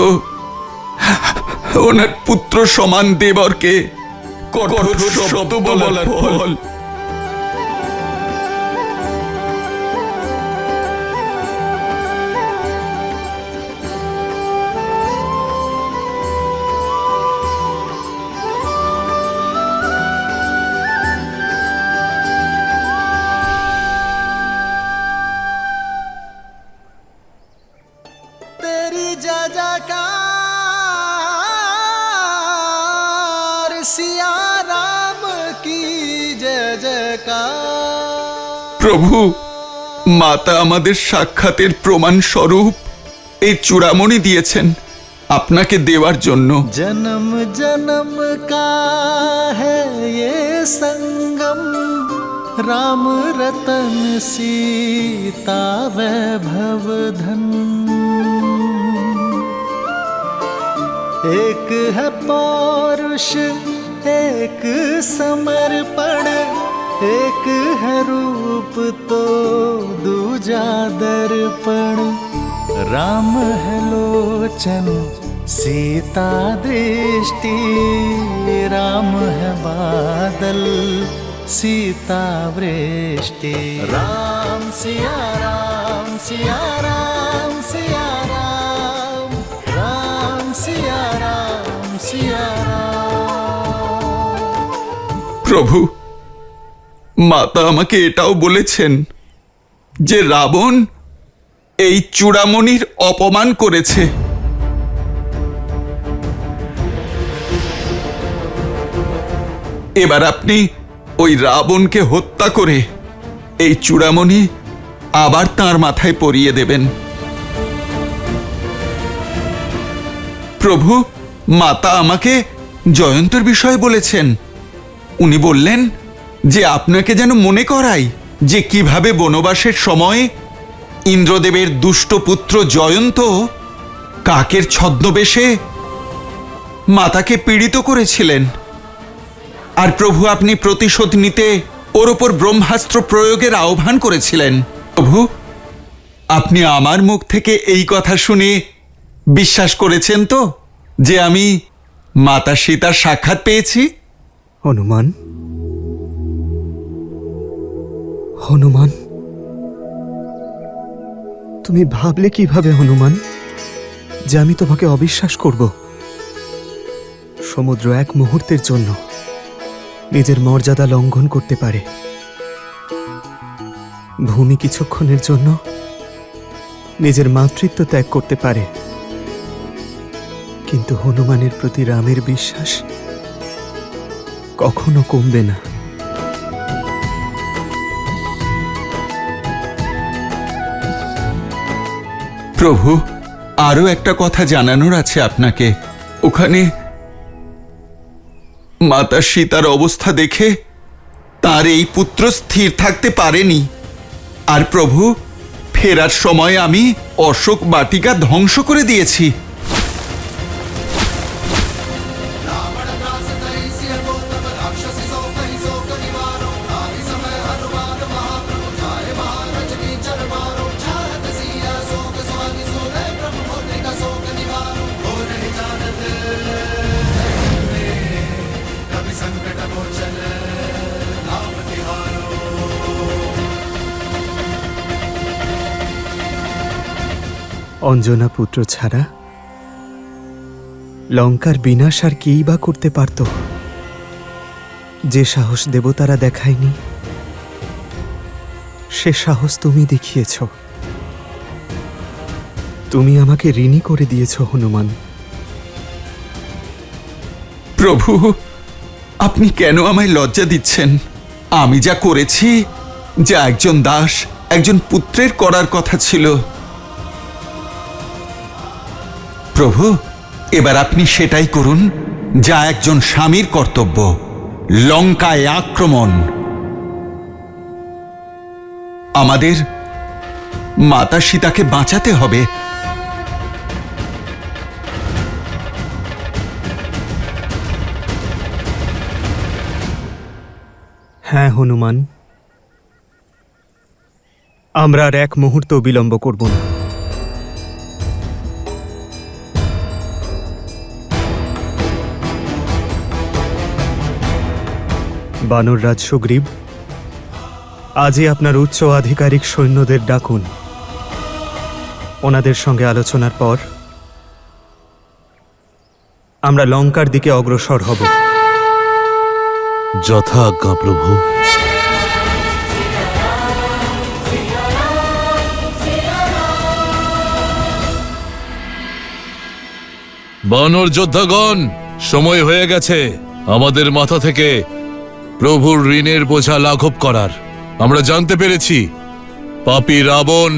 E: ওনার পুত্র সমান দেবরকে কঠোর শব্দ বলার ফল।
I: तेरी जय जयकार सिया राम की जय जयकार।
E: প্রভু, মাতা আমাদের সাক্ষাতের প্রমাণ স্বরূপ এই চূড়ামণি দিয়েছেন আপনাকে দেওয়ার জন্য।
I: जन्म जन्म का है ये संगम राम रतन सीता वैभव धन। एक है पौरुष एक समर्पण, एक है रूप तो दूजा दर्पण। राम है लोचन सीता दृष्टि, राम है बादल सीता वृष्टि। राम सिया राम सिया राम सिया राम, राम सिया राम सिया
E: প্রভু, মাতা আমাকে এটাও বলেছেন যে রাবণ এই চূড়ামণির অপমান করেছে। এবার আপনি ওই রাবণকে হত্যা করে এই চূড়ামণি আবার তার মাথায় পরিয়ে দেবেন। প্রভু, মাতা আমাকে জয়ন্তর বিষয়ে বলেছেন। উনি বললেন যে আপনাকে যেন মনে করাই যে কিভাবে বনবাসের সময় ইন্দ্রদেবের দুষ্ট পুত্র জয়ন্ত কাকের ছদ্মবেশে মাতাকে পীড়িত করেছিলেন। আর প্রভু, আপনি প্রতিশোধ নিতে ওর ওপর ব্রহ্মাস্ত্র প্রয়োগের আহ্বান করেছিলেন। প্রভু, আপনি আমার মুখ থেকে এই কথা শুনে বিশ্বাস করেছেন তো যে আমি মাতা সীতার সাক্ষাৎ পেয়েছি?
K: হনুমান, হনুমান, তুমি ভাবলে কিভাবে হনুমান যে আমি তোমাকে অবিশ্বাস করব? সমুদ্র এক মুহূর্তের জন্য নিজের মর্যাদা লঙ্ঘন করতে পারে, ভূমি কিছুক্ষণের জন্য নিজের মাতৃত্ব ত্যাগ করতে পারে, কিন্তু হনুমানের প্রতি রামের বিশ্বাস কখনো কমবে না।
E: প্রভু, আরো একটা কথা জানানোর আছে আপনাকে। ওখানে মাতা সীতার অবস্থা দেখে তার এই পুত্র স্থির থাকতে পারেনি। আর প্রভু, ফেরার সময় আমি অশোক বাটিকা ধ্বংস করে দিয়েছি।
K: অঞ্জনা পুত্র ছাড়া লঙ্কার বিনাশ আর কেই বা করতে পারত? যে সাহস দেবতারা দেখায়নি সে সাহস তুমি দেখিয়েছ। তুমি আমাকে ঋণী করে দিয়েছ হনুমান।
E: প্রভু, আপনি কেন আমায় লজ্জা দিচ্ছেন? আমি যা করেছি, যা একজন দাস একজন পুত্রের করার কথা ছিল। প্রভু, এবার আপনি সেটাই করুন যা একজন স্বামীর কর্তব্য, লঙ্কায় আক্রমণ। আমাদের মাতা সীতাকে বাঁচাতে হবে।
K: হ্যাঁ হনুমান, আমরা আর এক মুহূর্ত বিলম্ব করব না। বানররাজ সুগ্রীব, আজই আপনার উচ্চ আধিকারিক সৈন্যদের ডাকুন। ওনাদের সঙ্গে আলোচনার পর আমরা লঙ্কার দিকে অগ্রসর হব।
D: যথা আজ্ঞা প্রভু। বানর যোদ্ধাগণ, সময় হয়ে গেছে আমাদের মাথা থেকে প্রভুর ঋণের বোঝা লাঘব করার। আমরা জানতে পেরেছি পাপী রাবণ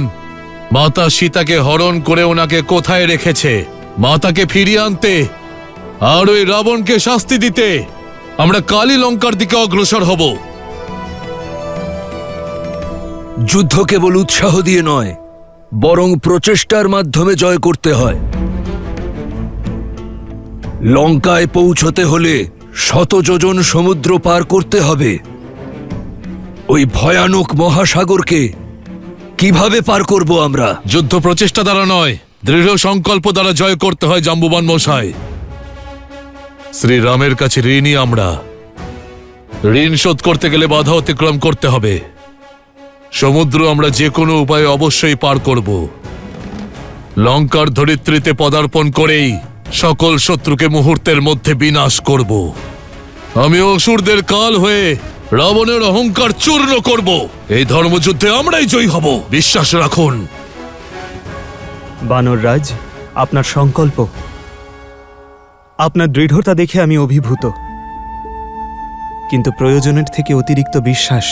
D: মাতা সীতাকে হরণ করে ওনাকে কোথায় রেখেছে। মাতাকে ফিরিয়ে আনতে আর ওই রাবণকে শাস্তি দিতে আমরা কালই লঙ্কার দিকে অগ্রসর হব।
H: যুদ্ধ কেবল উৎসাহ দিয়ে নয়, বরং প্রচেষ্টার মাধ্যমে জয় করতে হয়। লঙ্কায় পৌঁছতে হলে শত যোজন সমুদ্র পার করতে হবে। ওই ভয়ানক মহাসাগরকে কিভাবে পার করব আমরা?
D: যুদ্ধ প্রচেষ্টা দ্বারা নয়, দৃঢ় সংকল্প দ্বারা জয় করতে হয় জাম্বুবান মশাই। শ্রীরামের কাছে ঋণী আমরা। ঋণ শোধ করতে গেলে বাধা অতিক্রম করতে হবে। সমুদ্র আমরা যে কোনো উপায়ে অবশ্যই পার করব। লঙ্কার ধরিত্রীতে পদার্পণ করেই সকল শত্রুকে মুহূর্তের মধ্যে বিনাশ করব। আমি অসুরদের কাল হয়ে রাবণের অহংকার চূর্ণ করব। এই ধর্মযুদ্ধে আমরাই জয়ী হব, বিশ্বাস রাখুন।
K: বানররাজ, আপনার সংকল্প, আপনার দৃঢ়তা দেখে আমি অভিভূত, কিন্তু প্রয়োজনের থেকে অতিরিক্ত বিশ্বাস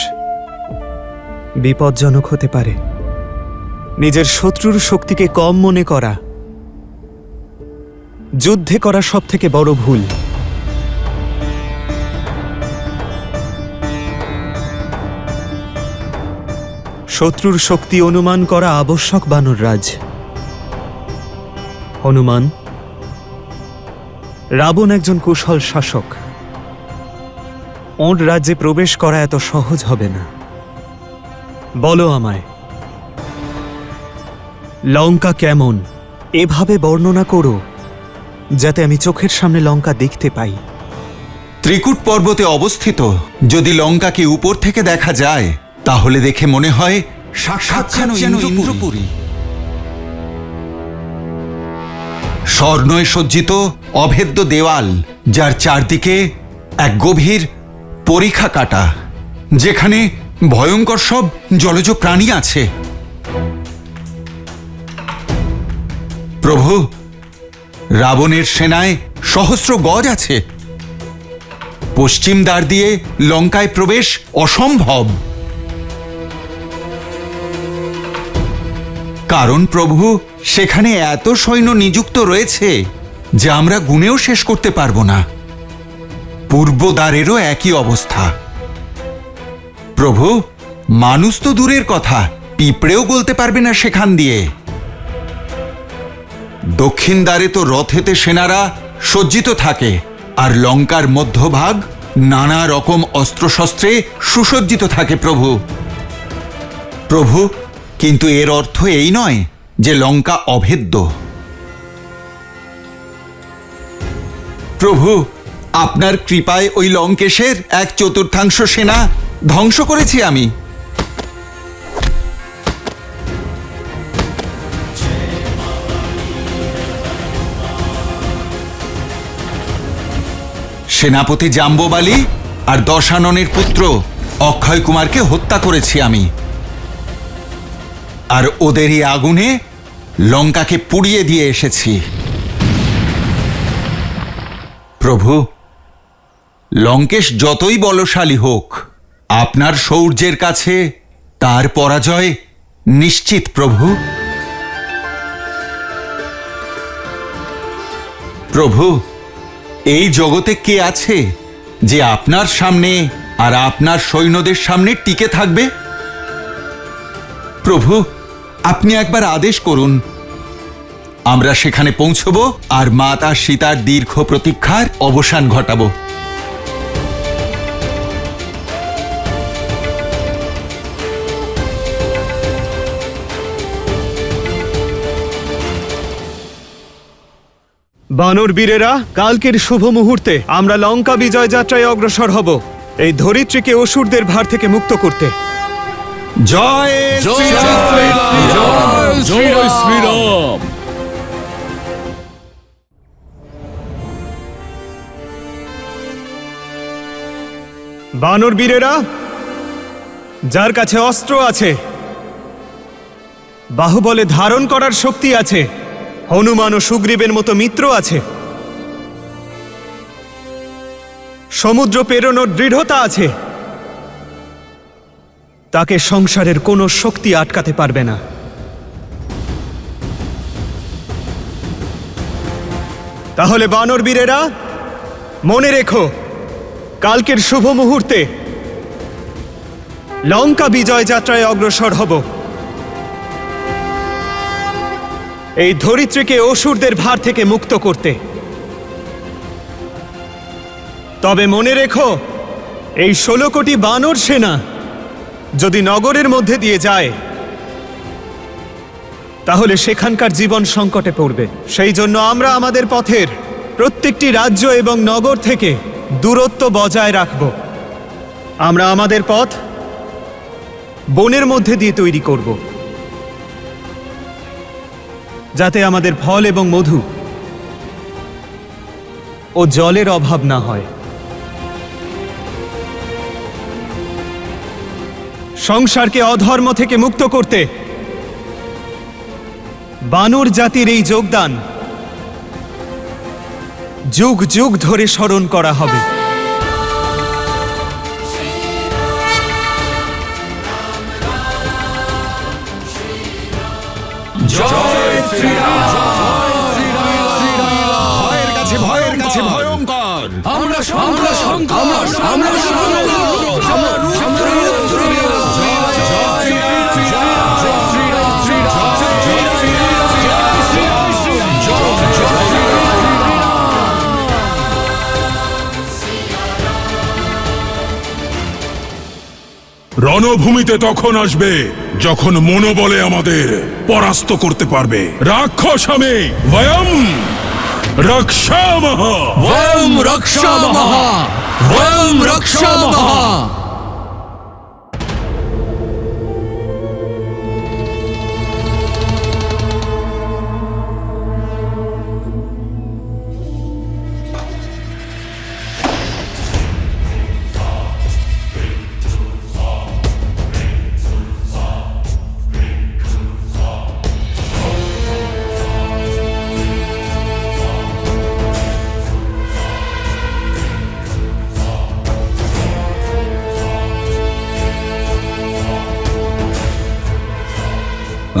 K: বিপজ্জনক হতে পারে। নিজের শত্রুর শক্তিকে কম মনে করা যুদ্ধে করা সব থেকে বড় ভুল। শত্রুর শক্তি অনুমান করা আবশ্যক বানররাজ। হনুমান, রাবণ একজন কুশল শাসক, ওর রাজ্যে প্রবেশ করা এত সহজ হবে না। বলো আমায়, লঙ্কা কেমন এভাবে বর্ণনা করো যাতে আমি চোখের সামনে লঙ্কা দেখতে পাই।
E: ত্রিকুট পর্বতে অবস্থিত। যদি লঙ্কাকে উপর থেকে দেখা যায় তাহলে দেখে মনে হয় সাক্ষাৎ যেন ইন্দ্রপুরী। স্বর্ণয় সজ্জিত অভেদ্য দেওয়াল, যার চারদিকে এক গভীর পরিখা কাটা, যেখানে ভয়ঙ্কর সব জলজ প্রাণী আছে। প্রভু, রাবণের সেনায় সহস্র গজ আছে। পশ্চিম দ্বার দিয়ে লঙ্কায় প্রবেশ অসম্ভব। কারণ প্রভু, সেখানে এত সৈন্য নিযুক্ত রয়েছে যে আমরা গুণেও শেষ করতে পারবো না। পূর্ব দ্বারেরও একই অবস্থা। প্রভু, মানুষ তো দূরের কথা, পিঁপড়েও গলতে পারবে না সেখান দিয়ে। দক্ষিণ দ্বারে তো রথেতে সেনারা সজ্জিত থাকে, আর লঙ্কার মধ্যভাগ নানা রকম অস্ত্রশস্ত্রে সুসজ্জিত থাকে। প্রভু প্রভু, কিন্তু এর অর্থ এই নয় যে লঙ্কা অভেদ্য। প্রভু, আপনার কৃপায় ওই লঙ্কেশের 1/4 সেনা ধ্বংস করেছি আমি। সেনাপতি জাম্ববালী আর দশাননের পুত্র অক্ষয় কুমারকে হত্যা করেছি আমি, আর ওদেরই আগুনে লঙ্কাকে পুড়িয়ে দিয়ে এসেছি। প্রভু, লঙ্কেশ যতই বলশালী হোক, আপনার শৌর্যের কাছে তার পরাজয় নিশ্চিত। প্রভু প্রভু, এই জগতে কে আছে যে আপনার সামনে আর আপনার সৈন্যদের সামনে টিকে থাকবে? প্রভু, আপনি একবার আদেশ করুন, আমরা সেখানে পৌঁছব আর মাতা সীতার দীর্ঘ প্রতীক্ষার অবসান ঘটাবো।
K: বানর বীরেরা, কালকের শুভ মুহূর্তে আমরা লঙ্কা বিজয় যাত্রায় অগ্রসর হব, এই ধরিত্রীকে অসুরদের ভার থেকে মুক্ত করতে। জয়
D: জয় শ্রীরাম।
K: বানর বীরেরা, যার কাছে অস্ত্র আছে, বাহুবলে ধারণ করার শক্তি আছে, হনুমান ও সুগ্রীবের মতো মিত্র আছে, সমুদ্র পেরোনোর দৃঢ়তা আছে, তাকে সংসারের কোনো শক্তি আটকাতে পারবে না। তাহলে বানর বীরেরা, মনে রেখো, কালকের শুভ মুহূর্তে লঙ্কা বিজয় যাত্রায় অগ্রসর হব, এই ধরিত্রীকে অসুরদের ভার থেকে মুক্ত করতে। তবে মনে রেখো, এই 16 কোটি বানর সেনা যদি নগরের মধ্যে দিয়ে যায় তাহলে সেখানকার জীবন সংকটে পড়বে। সেই জন্য আমরা আমাদের পথের প্রত্যেকটি রাজ্য এবং নগর থেকে দূরত্ব বজায় রাখব। আমরা আমাদের পথ বনের মধ্যে দিয়ে তৈরি করব, যাতে আমাদের ফল এবং মধু ও জলের অভাব না হয়। সংসারকে অধর্ম থেকে মুক্ত করতে বানর জাতির এই যোগদান যুগ যুগ ধরে স্মরণ করা হবে।
C: ভয়ের কাছে ভয়ঙ্কর। রণভূমিতে তখন আসবে যখন মনোবলে আমাদের পরাস্ত করতে পারবে। রাক্ষস আমি বয়ম রক্ষামহ,
J: বয়ম রক্ষামহ, বয়ম রক্ষামহ।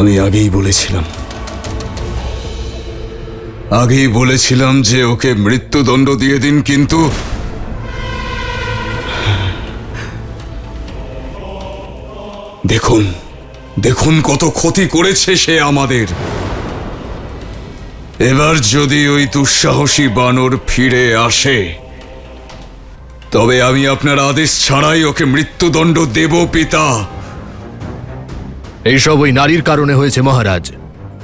E: আমি আগেই বলেছিলাম যে ওকে মৃত্যুদণ্ড দিয়ে দিন, কিন্তু দেখুন দেখুন কত ক্ষতি করেছে সে আমাদের। এবার যদি ওই দুঃসাহসী বানর ফিরে আসে তবে আমি আপনার আদেশ ছাড়াই ওকে মৃত্যুদণ্ড দেব পিতা।
L: এইসব ওই নারীর কারণে হয়েছে মহারাজ।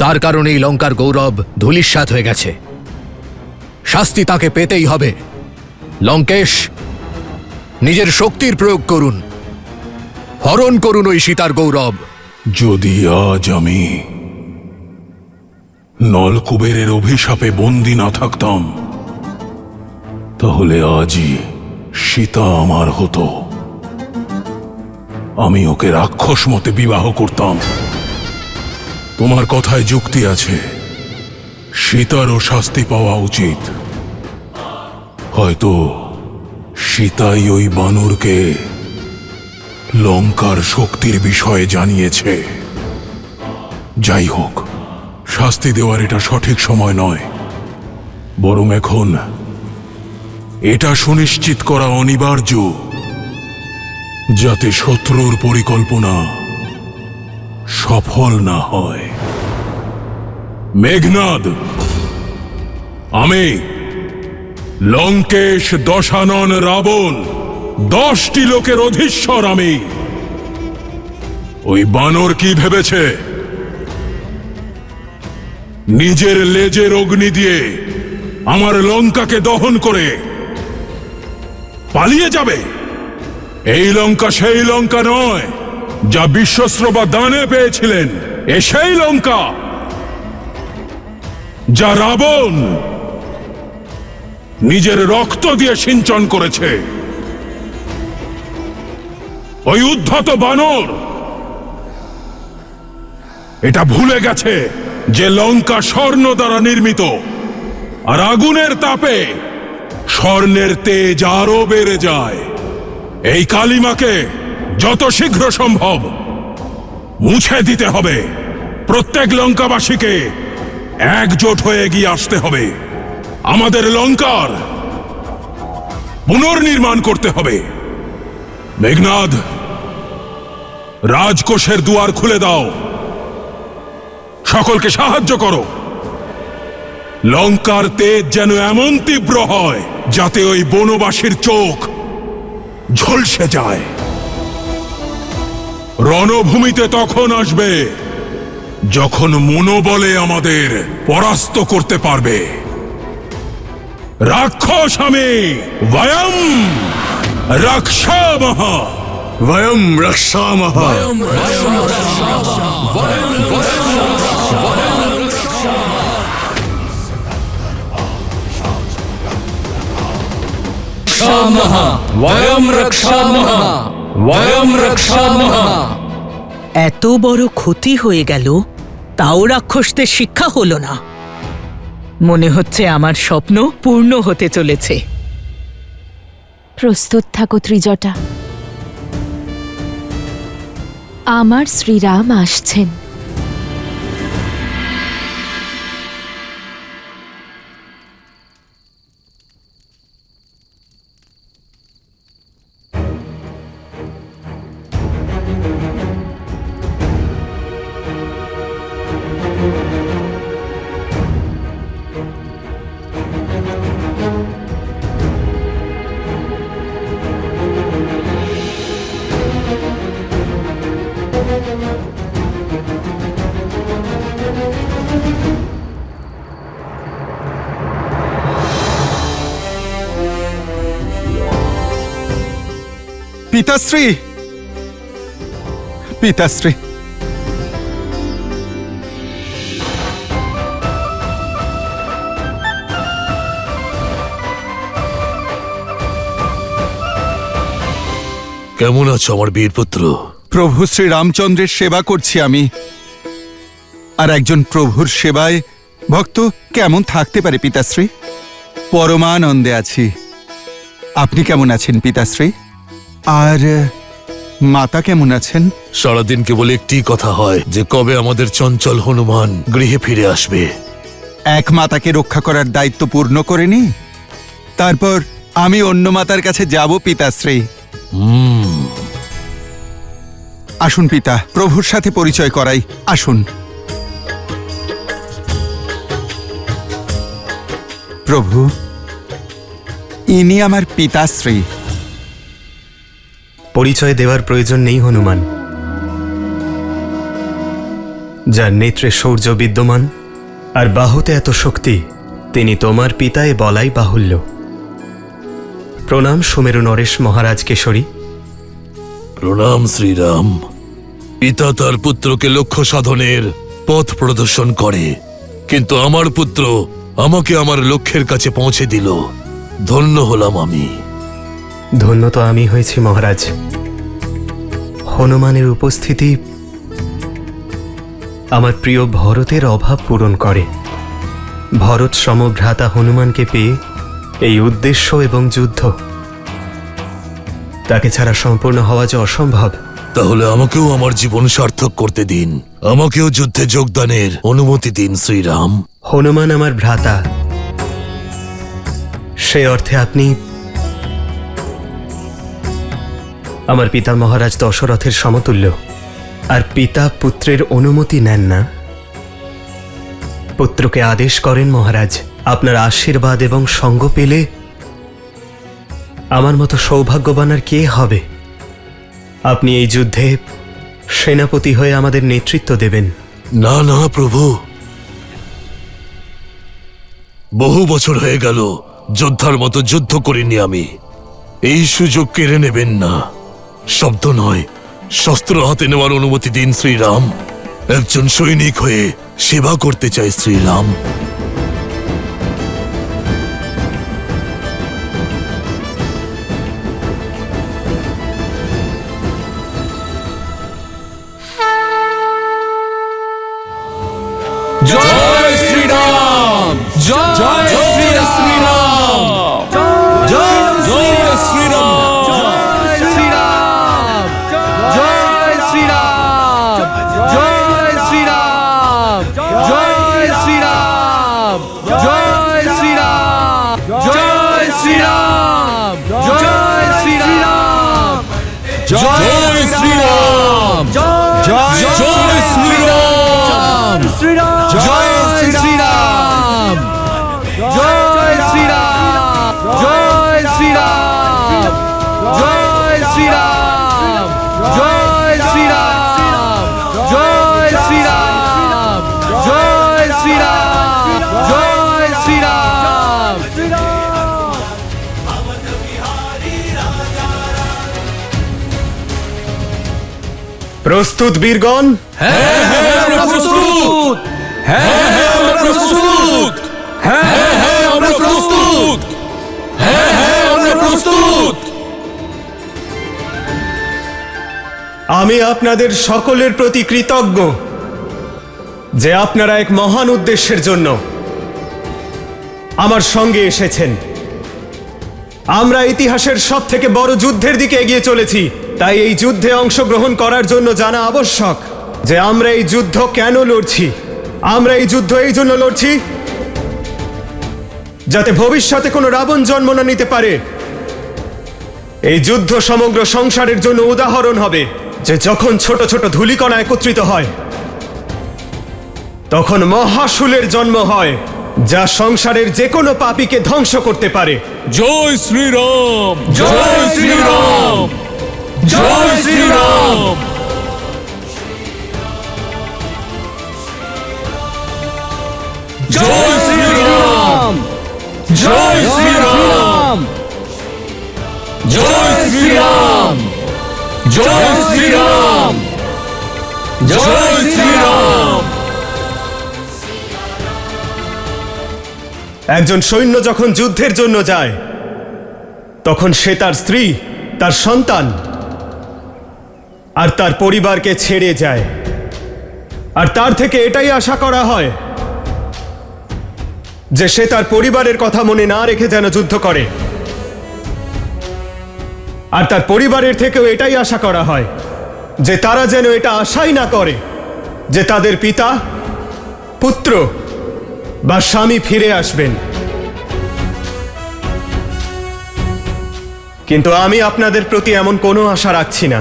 L: তার কারণেই লঙ্কার গৌরব ধূলিসাৎ হয়ে গেছে। শাস্তি তাকে পেতেই হবে। লঙ্কেশ, নিজের শক্তির প্রয়োগ করুন, হরণ করুন ওই সীতার গৌরব।
C: যদি আজ আমি নলকুবেরের অভিশাপে বন্দী না থাকতাম তাহলে আজই সীতা আমার হতো। আমি ওকে রাক্ষস মতে বিবাহ করতাম। তোমার কথায় যুক্তি আছে, সীতারও শাস্তি পাওয়া উচিত। হয়তো সীতাই ওই বানরকে লঙ্কার শক্তির বিষয়ে জানিয়েছে। যাই হোক, শাস্তি দেওয়ার এটা সঠিক সময় নয়, বরং এখন এটা সুনিশ্চিত করা অনিবার্য যাতে শত্রুর পরিকল্পনা সফল না হয়। মেঘনাদ, আমি লঙ্কেশ, দশানন, রাবণ, 10টি লোকের অধীশ্বর আমি। ওই বানর কি ভেবেছে নিজের লেজের অগ্নি দিয়ে আমার লঙ্কাকে দহন করে পালিয়ে যাবে? এই লঙ্কা সেই লঙ্কা নয় যা বিশ্বস্রবা দানে পেয়েছিলেন। এ সেই লঙ্কা যা রাবণ নিজের রক্ত দিয়ে সিঞ্চন করেছে। ওই উদ্ধত বানর এটা ভুলে গেছে যে লঙ্কা স্বর্ণ দ্বারা নির্মিত, আর আগুনের তাপে স্বর্ণের তেজ আরো বেড়ে যায়। এই কালিমাকে যত শীঘ্র সম্ভব মুছে দিতে হবে। প্রত্যেক লঙ্কাবাসীকে একজোট হয়ে এগিয়ে আসতে হবে। আমাদের লঙ্কার পুনর্নির্মাণ করতে হবে। মেঘনাদ, রাজকোষের দুয়ার খুলে দাও, সকলকে সাহায্য করো। লঙ্কার তেজ যেন এমন তীব্র হয় যাতে ওই বনবাসীর চোখ ঝলসে যায়। রণভূমিতে তখন আসবে যখন মনোবলে আমাদের পরাস্ত করতে পারবে। রাক্ষস আমি বয়ম রক্ষামহ,
E: বয়ম রক্ষামহ।
H: রক্ষামः বয়ম রক্ষামः বয়ম রক্ষামः।
A: এত বড় ক্ষতি হয়ে গেল, তাও রাক্ষসদের শিক্ষা হলো না। মনে হচ্ছে আমার স্বপ্ন পূর্ণ হতে চলেছে।
G: প্রস্তুত থাকো ত্রিজটা, আমার শ্রীরাম আসছেন।
E: পিতাশ্রী, পিতাশ্রী,
D: কেমন আছো আমার বীরপুত্র?
E: প্রভু শ্রী রামচন্দ্রের সেবা করছি আমি। আর একজন প্রভুর সেবায় ভক্ত কেমন থাকতে পারে পিতাশ্রী? পরমানন্দে আছি। আপনি কেমন আছেন পিতাশ্রী? আর মাতা কেমন আছেন?
D: সারাদিন কেবল একটি কথা হয় যে কবে আমাদের চঞ্চল হনুমান গৃহে ফিরে আসবে।
E: এক মাতাকে রক্ষা করার দায়িত্ব পূর্ণ করে নি, তারপর আমি অন্য মাতার কাছে যাব পিতাশ্রী। আসুন পিতা, প্রভুর সাথে পরিচয় করাই, আসুন। প্রভু, ইনি আমার পিতাশ্রী।
K: পরিচয় দেওয়ার প্রয়োজন নেই হনুমান। যার নেত্রে শৌর্য বিদ্যমান আর বাহুতে এত শক্তি, তিনি তোমার পিতায় বলাই বাহুল্য। প্রণাম সুমেরু নরেশ মহারাজ কেশরী।
D: প্রণাম শ্রীরাম। পিতা তার পুত্রকে লক্ষ্য সাধনের পথ প্রদর্শন করে, কিন্তু আমার পুত্র আমাকে আমার লক্ষ্যের কাছে পৌঁছে দিল। ধন্য হলাম আমি।
K: ধন্য তো আমি হয়েছি মহারাজ। হনুমানের উপস্থিতি আমার প্রিয় ভরতের অভাব পূরণ করে। ভরত সমভ্রাতা হনুমানকে পেয়ে এই উদ্দেশ্য এবং যুদ্ধ, তাকে ছাড়া সম্পূর্ণ হওয়া যে অসম্ভব।
D: তাহলে আমাকেও আমার জীবন সার্থক করতে দিন, আমাকেও যুদ্ধে যোগদানের অনুমতি দিন শ্রীরাম।
K: হনুমান আমার ভ্রাতা, সে অর্থে আপনি আমার পিতা মহারাজ দশরথের সমতুল্য। আর পিতা পুত্রের অনুমতি নেন না, পুত্রকে আদেশ করেন মহারাজ। আপনার আশীর্বাদ এবং সঙ্গ পেলে আমার মতো সৌভাগ্যবান আর কে হবে? আপনি এই যুদ্ধে সেনাপতি হয়ে আমাদের নেতৃত্ব দেবেন।
D: না না প্রভু, বহু বছর হয়ে গেল যোদ্ধার মতো যুদ্ধ করিনি আমি। এই সুযোগ কেড়ে নেবেন না। শব্দ নয়, শস্ত্র হাতে নেওয়ার অনুমতি দিন শ্রীরাম। একজন সৈনিক হয়ে সেবা করতে চাই শ্রীরাম।
H: জয় শ্রীরাম, জয় শ্রীরাম, জয় শ্রীরাম, জয় শ্রীরাম, জয় শ্রীরাম, জয় শ্রীরাম, জয় শ্রীরাম, জয় শ্রীরাম, জয় শ্রীরাম, জয় শ্রীরাম, জয় শ্রীরাম, জয় শ্রীরাম, জয় শ্রীরাম, জয় শ্রীরাম, জয় শ্রীরাম, জয় শ্রীরাম, জয় শ্রীরাম, জয় শ্রীরাম, জয় শ্রীরাম, জয় শ্রীরাম।
K: প্রস্তুত বীরগণ?
H: হ্যাঁ হ্যাঁ আমরা প্রস্তুত, হ্যাঁ হ্যাঁ আমরা প্রস্তুত, হ্যাঁ হ্যাঁ আমরা প্রস্তুত, হ্যাঁ হ্যাঁ আমরা প্রস্তুত।
K: আমি আপনাদের সকলের প্রতি কৃতজ্ঞ যে আপনারা এক মহান উদ্দেশ্যের জন্য আমার সঙ্গে এসেছেন। আমরা ইতিহাসের সবথেকে বড় যুদ্ধের দিকে এগিয়ে চলেছি, তাই এই যুদ্ধে অংশগ্রহণ করার জন্য জানা আবশ্যক যে আমরা এই যুদ্ধ কেন লড়ছি। আমরা এই যুদ্ধ এই জন্য লড়ছি যাতে ভবিষ্যতে কোনো রাবণ জন্ম না নিতে পারে। এই যুদ্ধ সমগ্র সংসারের জন্য উদাহরণ হবে যে যখন ছোট ছোট ধূলিকণা একত্রিত হয় তখন মহাশূলের জন্ম হয়, যা সংসারের যে কোনো পাপীকে ধ্বংস করতে পারে।
D: জয় শ্রীরাম, জয় শ্রীরাম, জয় শ্রীরাম। জয় শ্রীরাম, জয় শ্রীরাম, জয় শ্রীরাম, জয় শ্রীরাম, জয় শ্রীরাম।
K: একজন সৈন্য যখন যুদ্ধের জন্য যায় তখন সে তার স্ত্রী, তার সন্তান আর তার পরিবারকে ছেড়ে যায়, আর তার থেকে এটাই আশা করা হয় যে সে তার পরিবারের কথা মনে না রেখে যেন যুদ্ধ করে। আর তার পরিবারের থেকেও এটাই আশা করা হয় যে তারা যেন এটা আশাই না করে যে তাদের পিতা, পুত্র বা স্বামী ফিরে আসবেন। কিন্তু আমি আপনাদের প্রতি এমন কোনো আশা রাখছি না,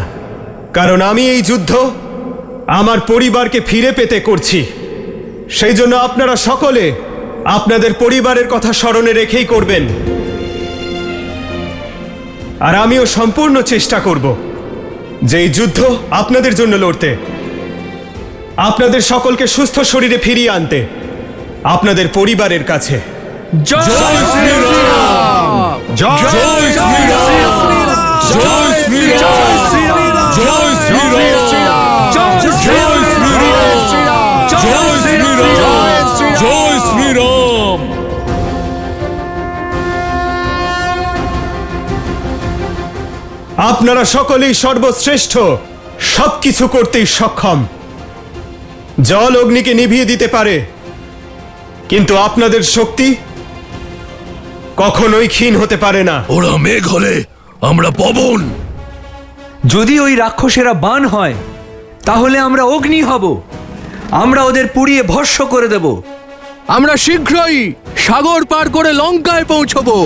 K: কারণ আমি এই যুদ্ধ আমার পরিবারকে ফিরে পেতে করছি। সেই জন্য আপনারা সকলে আপনাদের পরিবারের কথা স্মরণে রেখেই করবেন। আর আমিও সম্পূর্ণ চেষ্টা করব যে এই যুদ্ধ আপনাদের জন্য লড়তে, আপনাদের সকলকে সুস্থ শরীরে ফিরিয়ে আনতে, আপনাদের পরিবারের কাছে।
J: জয় শ্রীরাম, জয় শ্রীরাম, জয় শ্রীরাম, জয় শ্রীরাম, জয় শ্রীরাম, জয় শ্রীরাম।
K: আপনারা সকলেই সর্বশ্রেষ্ঠ, সবকিছু করতেই সক্ষম। জল অগ্নিকে নিভিয়ে দিতে পারে, কিন্তু আপনাদের শক্তি কখনোই ক্ষীণ হতে পারে না।
D: ওরা মেঘ হলে আমরা পবন।
F: যদি ওই রাক্ষসেরা বান হয় তাহলে আমরা অগ্নি হব, আমরা ওদের পুড়িয়ে ভস্ম করে দেব।
J: আমরা শীঘ্রই সাগর পার করে লঙ্কায় পৌঁছবো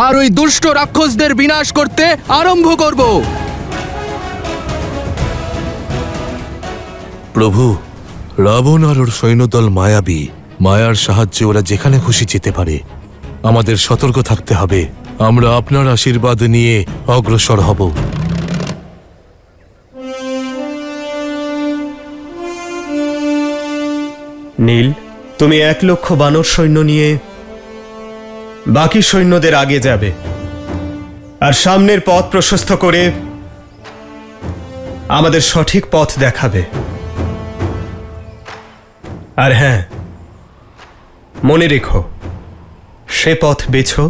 J: আর ওই দুষ্ট রাক্ষসদের বিনাশ করতে আরম্ভ করব।
D: প্রভু, রাবণ আর ওর সৈন্যদল মায়াবী। মায়ার সাহায্যে ওরা যেখানে খুশি যেতে পারে। আমাদের সতর্ক থাকতে হবে। আমরা আপনার আশীর্বাদ নিয়ে অগ্রসর হব।
K: নীল, তুমি 1,00,000 বানর সৈন্য নিয়ে বাকি সৈন্যদের আগে যাবে আর সামনের পথ প্রশস্ত করে আমাদের সঠিক পথ দেখাবে। আর হ্যাঁ, মনে রেখো, সে পথ বেছো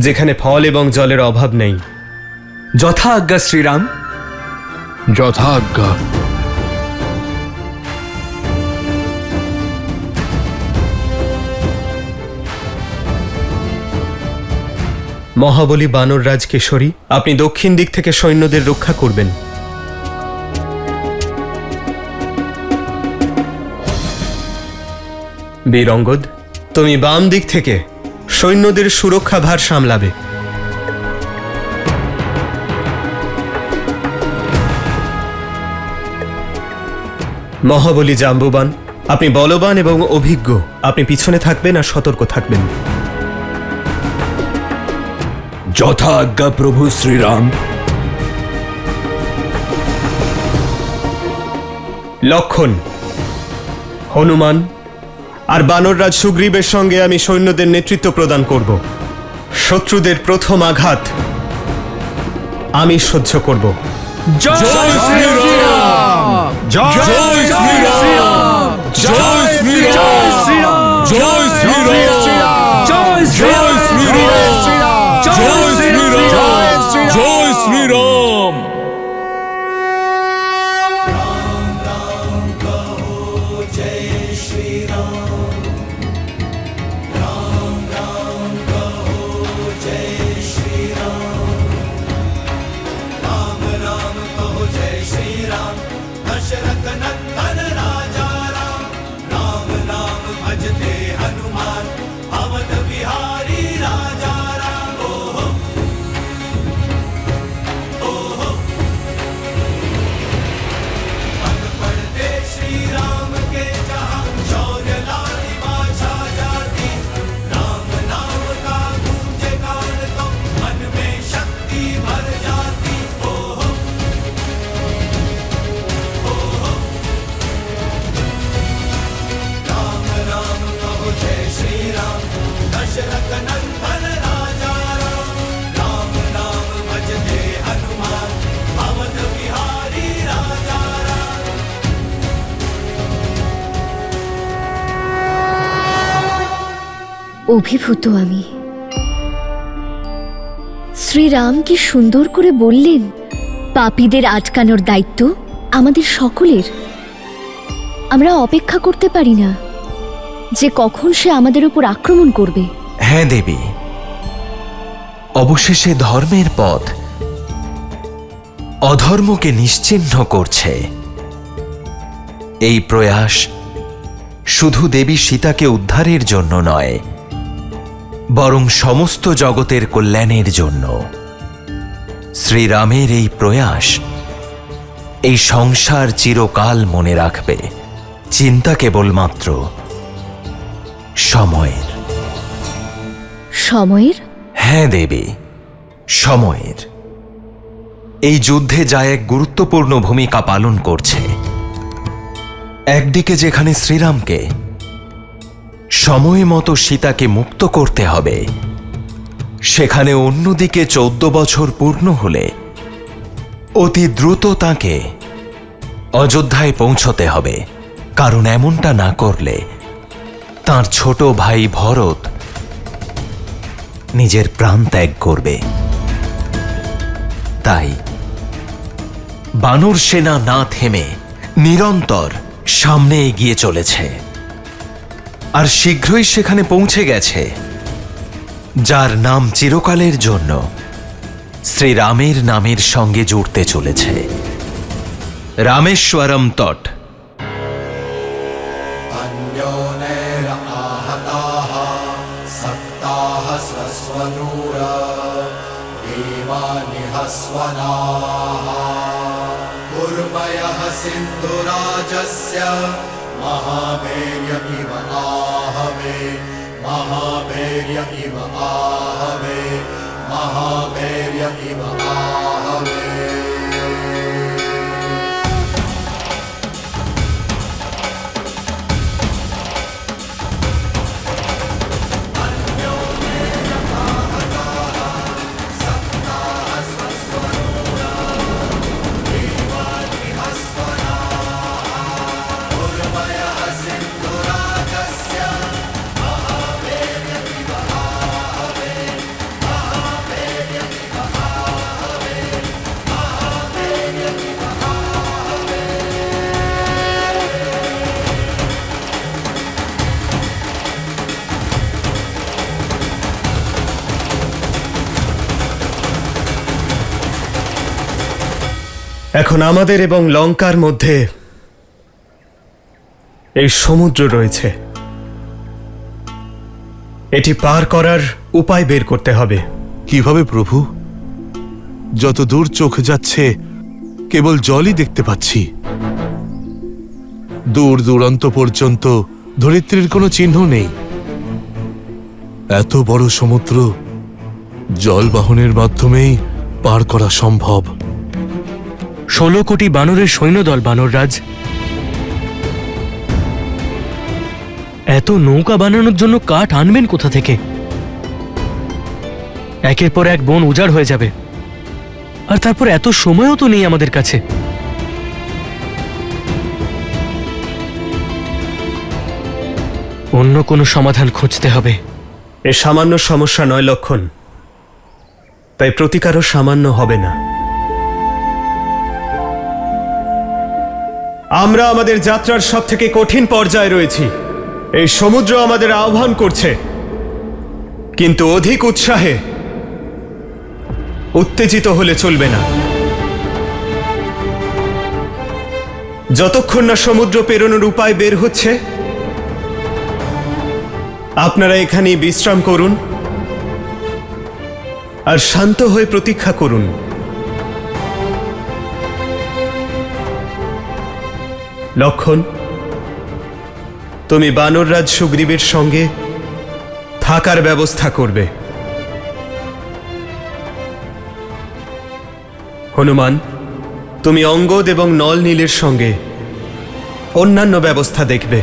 K: যেখানে ফল এবং জলের অভাব নেই।
F: যথা আজ্ঞা শ্রীরাম।
L: যথা আজ্ঞা।
K: মহাবলী বানররাজ কেশরী, আপনি দক্ষিণ দিক থেকে সৈন্যদের রক্ষা করবেন। বীর অঙ্গদ, তুমি বাম দিক থেকে সৈন্যদের সুরক্ষা ভার সামলাবে। মহাবলী জাম্বুবান, আপনি বলবান এবং অভিজ্ঞ, আপনি পিছনে থাকবেন আর সতর্ক থাকবেন।
H: যথা আজ্ঞা প্রভু শ্রীরাম।
K: লক্ষণ, হনুমান আর বানররাজ সুগ্রীবের সঙ্গে আমি সৈন্যদের নেতৃত্ব প্রদান করব। শত্রুদের প্রথম আঘাত আমি সহ্য করব।
J: জয় শ্রীরাম, জয় শ্রীরাম, জয় শ্রীরাম, জয় শ্রীরাম, জয় শ্রীরাম, জয় শ্রীরাম, জয় শ্রীরাম।
I: राम दशरथ नंदन राजा राम राम नाम भजते हनुमान अवध बिहारी राजा राम ओहो ओहो पग पड़ते श्री राम के जहाँ शौर्य लालिमा छा जाती राम नाम का गूंजे गान तो मन में शक्ति भर जाती ओहो ओहो राम राम कहो जय श्री राम दशरथ नंदन राजा राम राम नाम भजते हनुमान अवध बिहारी राजा राम
M: অভিভূত আমি। শ্রীরাম কি সুন্দর করে বললেন, পাপীদের আটকানোর দায়িত্ব আমাদের সকলের। আমরা অপেক্ষা করতে পারি না যে কখন সে আমাদের উপর আক্রমণ করবে।
N: হ্যাঁ দেবী, অবশেষে ধর্মের পথ অধর্মকে নিশ্চিহ্ন করছে। এই প্রয়াস শুধু দেবী সীতাকে উদ্ধারের জন্য নয়, বরং সমস্ত জগতের কল্যাণের জন্য। শ্রীরামের এই প্রয়াস এই সংসার চিরকাল মনে রাখবে। চিন্তা কেবলমাত্র সময়ের।
M: সময়ের?
N: হ্যাঁ দেবী, সময়ের। এই যুদ্ধে যা এক গুরুত্বপূর্ণ ভূমিকা পালন করছে। একদিকে যেখানে শ্রীরামকে সময় মতো সীতাকে মুক্ত করতে হবে, সেখানে অন্যদিকে 14 বছর পূর্ণ হলে অতি দ্রুত তাঁকে অযোধ্যায় পৌঁছতে হবে। কারণ এমনটা না করলে তাঁর ছোট ভাই ভরত নিজের প্রাণ ত্যাগ করবে। তাই বানর সেনা না থেমে নিরন্তর সামনে এগিয়ে চলেছে, আর শীঘ্রই সেখানে পৌঁছে গেছে যার নাম চিরকালের জন্য শ্রীরামের নামের সঙ্গে জুড়তে চলেছে, রামেশ্বরম তট।
I: सिंधुराजस्य महाभैर्य इव आहवे महाभैर्य इव आहवे महाभैर्य इव आहवे
K: এখন আমাদের এবং লঙ্কার মধ্যে এই সমুদ্র রয়েছে। এটি পার করার উপায় বের করতে হবে।
C: কিভাবে প্রভু? যত দূর চোখ যাচ্ছে কেবল জলই দেখতে পাচ্ছি। দূর দূরান্ত পর্যন্ত ধরিত্রীর কোনো চিহ্ন নেই। এত বড় সমুদ্র জল বাহনের মাধ্যমেই পার করা সম্ভব।
F: 16 কোটি বানরের সৈন্যদল বানররাজ। এত নৌকা বানানোর জন্য কাঠ আনবেন কোথা থেকে? একের পর এক বন উজাড় হয়ে যাবে, আর তারপর এত সময়ও তো নেই আমাদের কাছে। অন্য কোনো সমাধান খুঁজতে হবে।
K: এ সামান্য সমস্যা নয় লক্ষণ, তাই প্রতিকারও সামান্য হবে না। আমরা আমাদের যাত্রার সবথেকে কঠিন পর্যায়ে রয়েছি। এই সমুদ্র আমাদের আহ্বান করছে, কিন্তু অধিক উৎসাহে উত্তেজিত হলে চলবে না। যতক্ষণ না সমুদ্র পেরোনোর উপায় বের হচ্ছে আপনারা এখানেই বিশ্রাম করুন আর শান্ত হয়ে প্রতীক্ষা করুন। লক্ষণ, তুমি বানররাজ সুগ্রীবের সঙ্গে থাকার ব্যবস্থা করবে। হনুমান, তুমি অঙ্গদ এবং নল নীলের সঙ্গে অন্যান্য ব্যবস্থা দেখবে।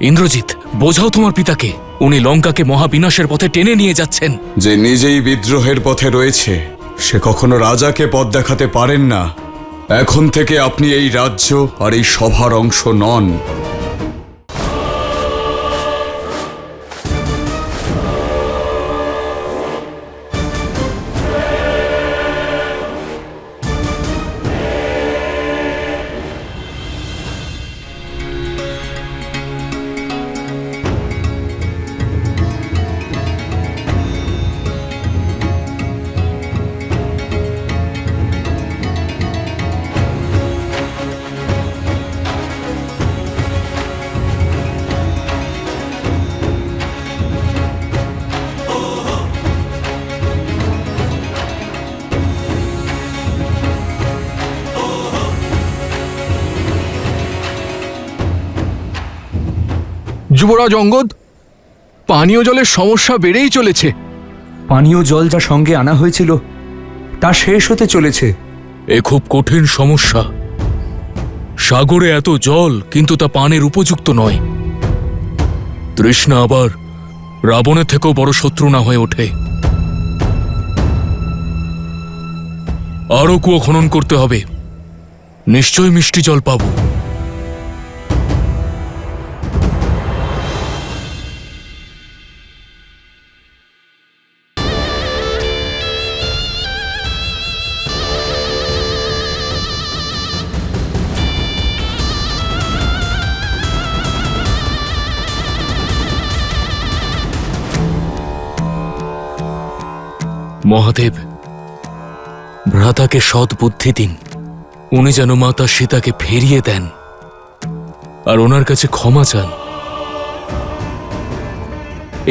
O: ইন্দ্রজিৎ, বোঝাও তোমার পিতাকে, উনি লঙ্কাকে মহাবিনাশের পথে টেনে নিয়ে যাচ্ছেন।
E: যে নিজেই বিদ্রোহের পথে রয়েছে সে কখনো রাজাকে পথ দেখাতে পারেন না। এখন থেকে আপনি এই রাজ্য আর এই সভার অংশ নন।
J: যুবরাজ অঙ্গদ, পানীয় জলের সমস্যা বেড়েই চলেছে।
H: পানীয় জল যা সঙ্গে আনা হয়েছিল তা শেষ হতে চলেছে।
O: এ খুব কঠিন সমস্যা। সাগরে এত জল, কিন্তু তা পানের উপযুক্ত নয়। তৃষ্ণা আবার রাবণের থেকেও বড় শত্রু না হয়ে ওঠে। আরো কুয়ো খনন করতে হবে, নিশ্চয় মিষ্টি জল পাবো। মহাদেব, ভ্রাতাকে সৎ বুদ্ধি দিন। উনি যেন মাতা সীতাকে ফিরিয়ে দেন আর ওনার কাছে ক্ষমা চান।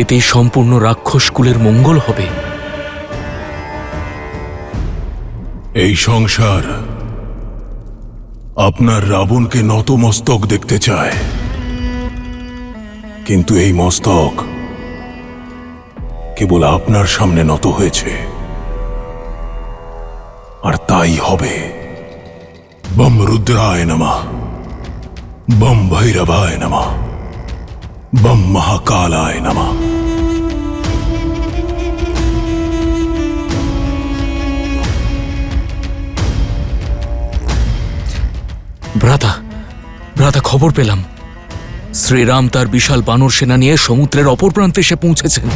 O: এতেই সম্পূর্ণ রাক্ষস কুলের মঙ্গল হবে।
C: এই সংসার আপনার রাবণকে নতমস্তক দেখতে চায়, কিন্তু এই মস্তক কেবল আপনার সামনে নত হয়েছে, আর তাই হবে। বম রুদ্রায় নমঃ, বম ভৈরবায় নমঃ, বম মহাকালায় নমঃ।
O: ভ্রাতা, খবর পেলাম শ্রীরাম তার বিশাল বানর সেনা নিয়ে সমুদ্রের অপর প্রান্তে এসে পৌঁছেছেন।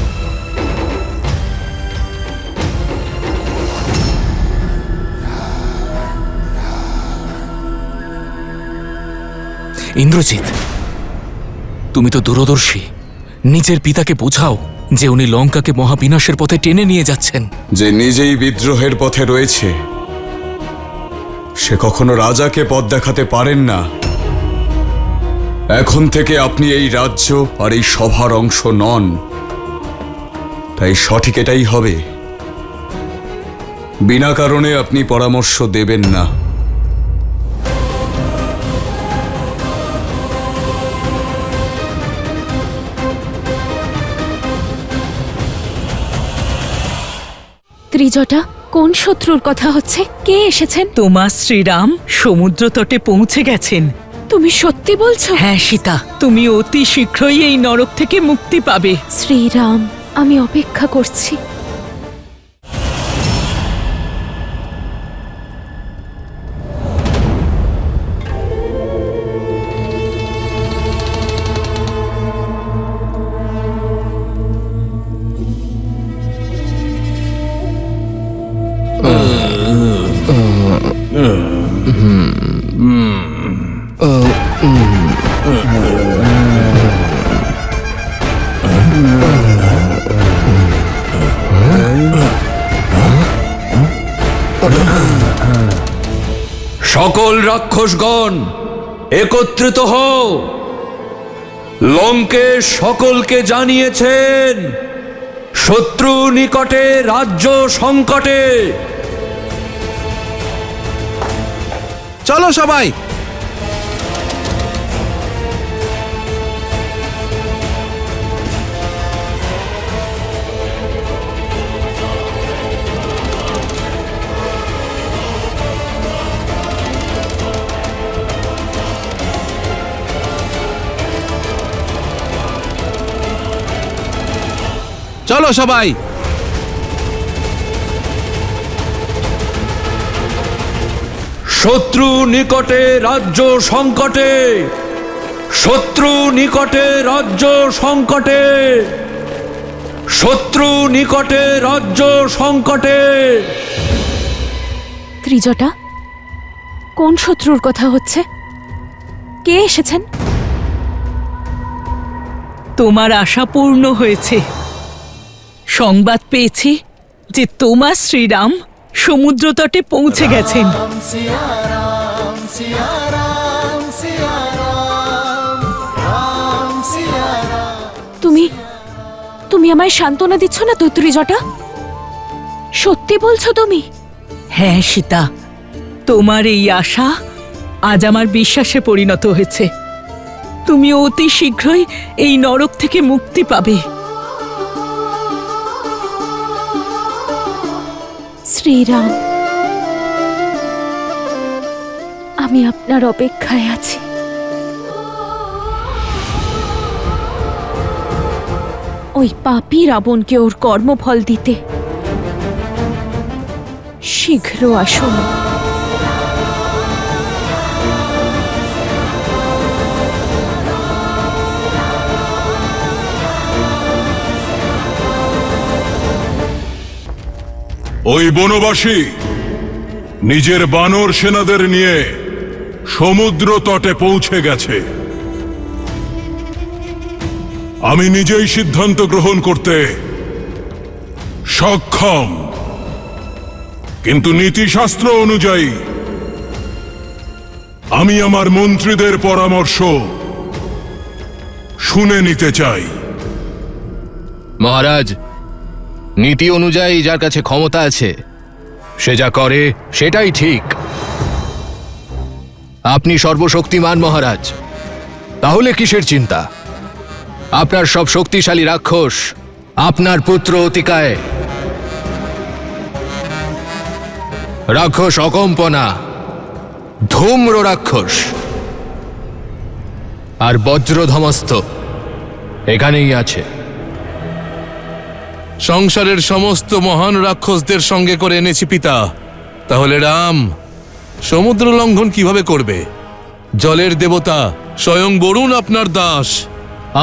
O: ইন্দ্রজিৎ, তুমি তো দূরদর্শী, নিজের পিতাকে বোঝাও যে উনি লঙ্কাকে মহাবিনাশের পথে টেনে নিয়ে যাচ্ছেন।
E: যে নিজেই বিদ্রোহের পথে রয়েছে সে কখনো রাজাকে পথ দেখাতে পারেন না। এখন থেকে আপনি এই রাজ্য আর এই সভার অংশ নন, তাই সঠিক এটাই হবে। বিনা কারণে আপনি পরামর্শ দেবেন না।
G: ত্রিজটা, কোন শত্রুর কথা হচ্ছে? কে এসেছেন?
A: তোমার শ্রীরাম সমুদ্র তটে পৌঁছে গেছেন।
G: তুমি সত্যি বলছো?
A: হ্যাঁ সীতা, তুমি অতি শীঘ্রই এই নরক থেকে মুক্তি পাবে।
G: শ্রীরাম, আমি অপেক্ষা করছি।
H: সকল রাক্ষসগণ একত্রিত হও। লঙ্কেশ সকলকে জানিয়েছেন শত্রু নিকটে রাজ্য সংকটে।
J: চলো সবাই। চলো সবাই।
H: শত্রু নিকটে রাজ্য সংকটে, শত্রু নিকটে রাজ্য সংকটে, শত্রু নিকটে রাজ্য সংকটে।
G: ত্রিজটা, কোন শত্রুর কথা হচ্ছে? কে এসেছেন?
A: তোমার আশা পূর্ণ হয়েছে। সংবাদ পেয়েছি যে তোমার শ্রীরাম সমুদ্র তটে পৌঁছে গেছেন।
G: তুমি তুমি আমায় সান্ত্বনা দিচ্ছ না তো ত্রিজটা? সত্যি বলছো তুমি?
A: হ্যাঁ সীতা, তোমার এই আশা আজ আমার বিশ্বাসে পরিণত হয়েছে। তুমি অতি শীঘ্রই এই নরক থেকে মুক্তি পাবে।
G: শ্রীরাম, আমি আপনার অপেক্ষায় আছি। ওই পাপী রাবণকে ওর কর্মফল দিতে শীঘ্র আসুন।
C: ওই বনবাসী নিজের বানর সেনাদের নিয়ে সমুদ্র তটে পৌঁছে গেছে। আমি নিজেই সিদ্ধান্ত গ্রহণ করতে সক্ষম, কিন্তু নীতিশাস্ত্র অনুযায়ী আমি আমার মন্ত্রীদের পরামর্শ শুনে নিতে চাই।
L: মহারাজ, নীতি অনুযায়ী যার কাছে ক্ষমতা আছে সে যা করে সেটাই ঠিক। আপনি সর্বশক্তিমান মহারাজ, তাহলে কিসের চিন্তা? আপনার সব শক্তিশালী রাক্ষস আপনার পুত্র অতিকায়। রাক্ষস অকম্পনা, ধূম্র রাক্ষস আর বজ্রধমস্থ এখানেই আছে।
D: সংসারের সমস্ত মহান রাক্ষসদের সঙ্গে করে এনেছি পিতা। তাহলে রাম সমুদ্র লঙ্ঘন কিভাবে করবে? জলের দেবতা স্বয়ং বরুণ আপনার দাস,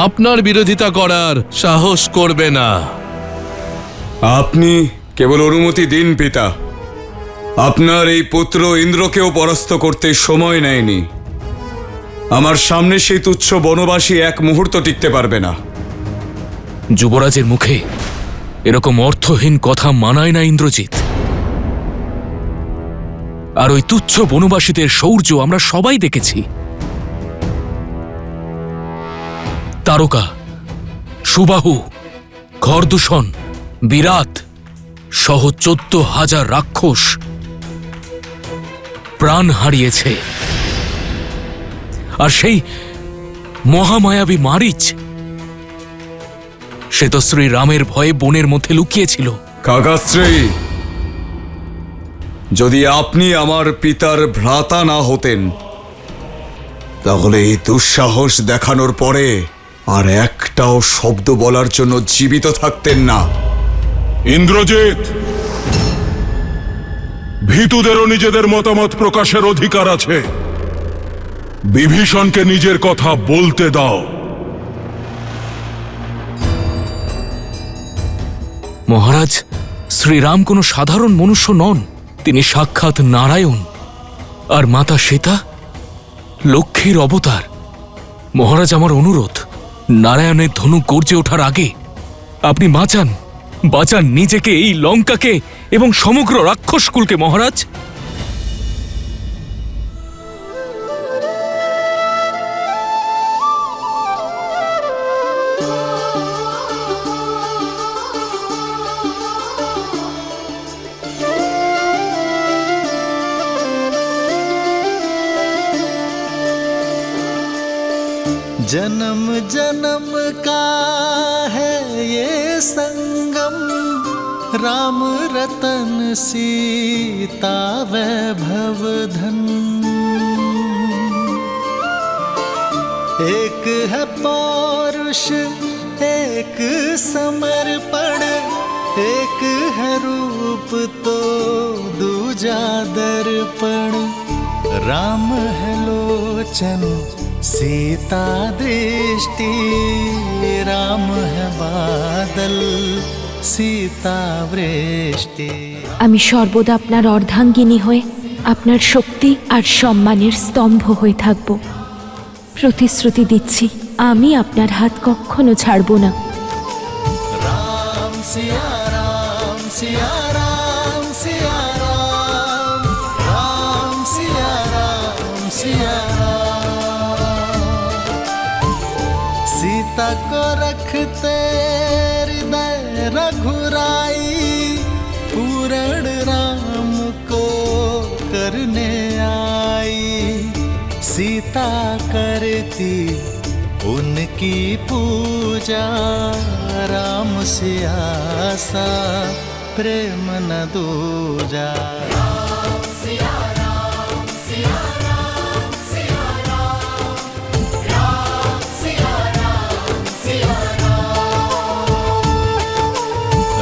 D: আপনার বিরোধিতা করার সাহস করবে না।
E: আপনি কেবল অনুমতি দিন পিতা। আপনার এই পুত্র ইন্দ্রকেও পরাস্ত করতে সময় নেয়নি। আমার সামনে সেই তুচ্ছ বনবাসী এক মুহূর্ত টিকতে পারবে না।
O: যুবরাজের মুখে এরকম অর্থহীন কথা মানায় না ইন্দ্রজিৎ। আর ওই তুচ্ছ বনবাসীদের শৌর্য আমরা সবাই দেখেছি। তারকা, সুবাহু, খরদূষণ, বিরাট সহ 14,000 রাক্ষস প্রাণ হারিয়েছে। আর সেই মহামায়াবী মারিচ, সে তো শ্রীরামের ভয়ে বনের মধ্যে লুকিয়েছিল।
E: কাকাশ্রী, যদি আপনি আমার পিতার ভ্রাতা না হতেন তাহলে এই দুঃসাহস দেখানোর পরে আর একটাও শব্দ বলার জন্য জীবিত থাকতেন না।
C: ইন্দ্রজিৎ, ভীতুদেরও নিজেদের মতামত প্রকাশের অধিকার আছে। বিভীষণকে নিজের কথা বলতে দাও।
O: মহারাজ, শ্রীরাম কোনো সাধারণ মনুষ্য নন। তিনি সাক্ষাৎ নারায়ণ, আর মাতা সীতা লক্ষ্মীর অবতার। মহারাজ, আমার অনুরোধ, নারায়ণের ধনুক গর্জে ওঠার আগে আপনি বাঁচান, বাঁচান নিজেকে, এই লঙ্কাকে এবং সমগ্র রাক্ষসকুলকে। মহারাজ,
I: जन्म जन्म का है ये संगम, राम रतन सीता वैभव धन। एक है पौरुष एक समर्पण, एक है रूप तो दूजा दर्पण। राम है लोचन सीता दृष्टि, राम है बादल सीता वृष्टि।
G: আমি সর্বদা আপনার অর্ধাঙ্গিনী হয়ে আপনার শক্তি আর সম্মানের স্তম্ভ হয়ে থাকব। প্রতিশ্রুতি দিচ্ছি আমি আপনার হাত কখনো ছাড়ব না।
I: राम सिया राम सिया राम सिया राम, राम सिया राम सिया राम। सीता को रखते हृदय रघुराई, पूर्ण राम को करने आई। सीता करती उनकी पूजा, राम से आसा प्रेम न दूजा। राम सिया राम सिया राम सिया राम, राम सिया राम सिया राम,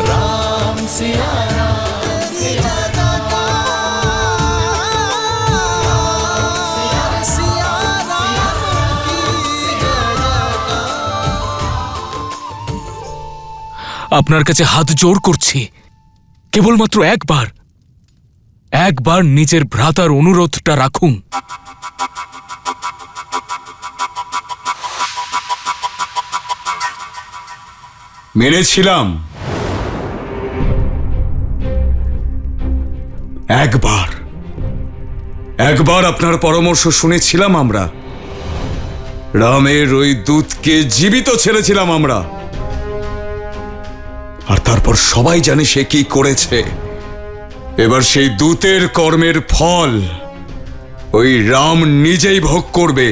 I: राम सिया राम सिया
O: আপনার কাছে হাত জোর করছি, কেবলমাত্র একবার নিজের ভ্রাতার অনুরোধটা রাখুন।
E: মেনেছিলাম একবার আপনার পরামর্শ শুনেছিলাম আমরা। রামের ওই দূতকে জীবিত ছেড়েছিলাম আমরা, আর তারপর সবাই জানে সে কি করেছে। এবার সেই দূতের কর্মের ফল ওই রাম নিজেই ভোগ করবে।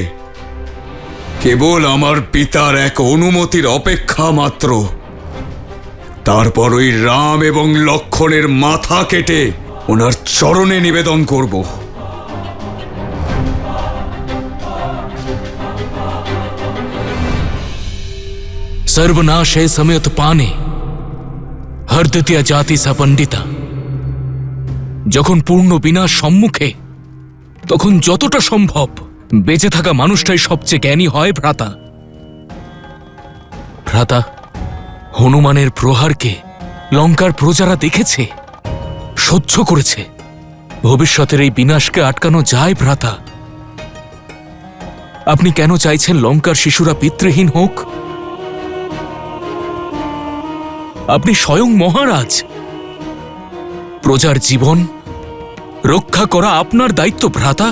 E: কেবল আমার পিতার এক অনুমতির অপেক্ষা মাত্র। তারপর ওই রাম এবং লক্ষ্মণের মাথা কেটে ওনার চরণে নিবেদন করব।
O: सर्वनाश है समेत पाने, हर द्वितीय जाति सा पंडिता। যখন পূর্ণ বিনাশ সম্মুখে তখন যতটা সম্ভব বেঁচে থাকা মানুষটাই সবচেয়ে জ্ঞানী হয় ভ্রাতা। ভ্রাতা, হনুমানের প্রহারকে লঙ্কার প্রজারা দেখেছে, সহ্য করেছে। ভবিষ্যতের এই বিনাশকে আটকানো যায় ভ্রাতা। আপনি কেন চাইছেন লঙ্কার শিশুরা পিতৃহীন হোক? আপনি স্বয়ং মহারাজ, প্রজার জীবন রক্ষা করা আপনার দায়িত্ব ভ্রাতা।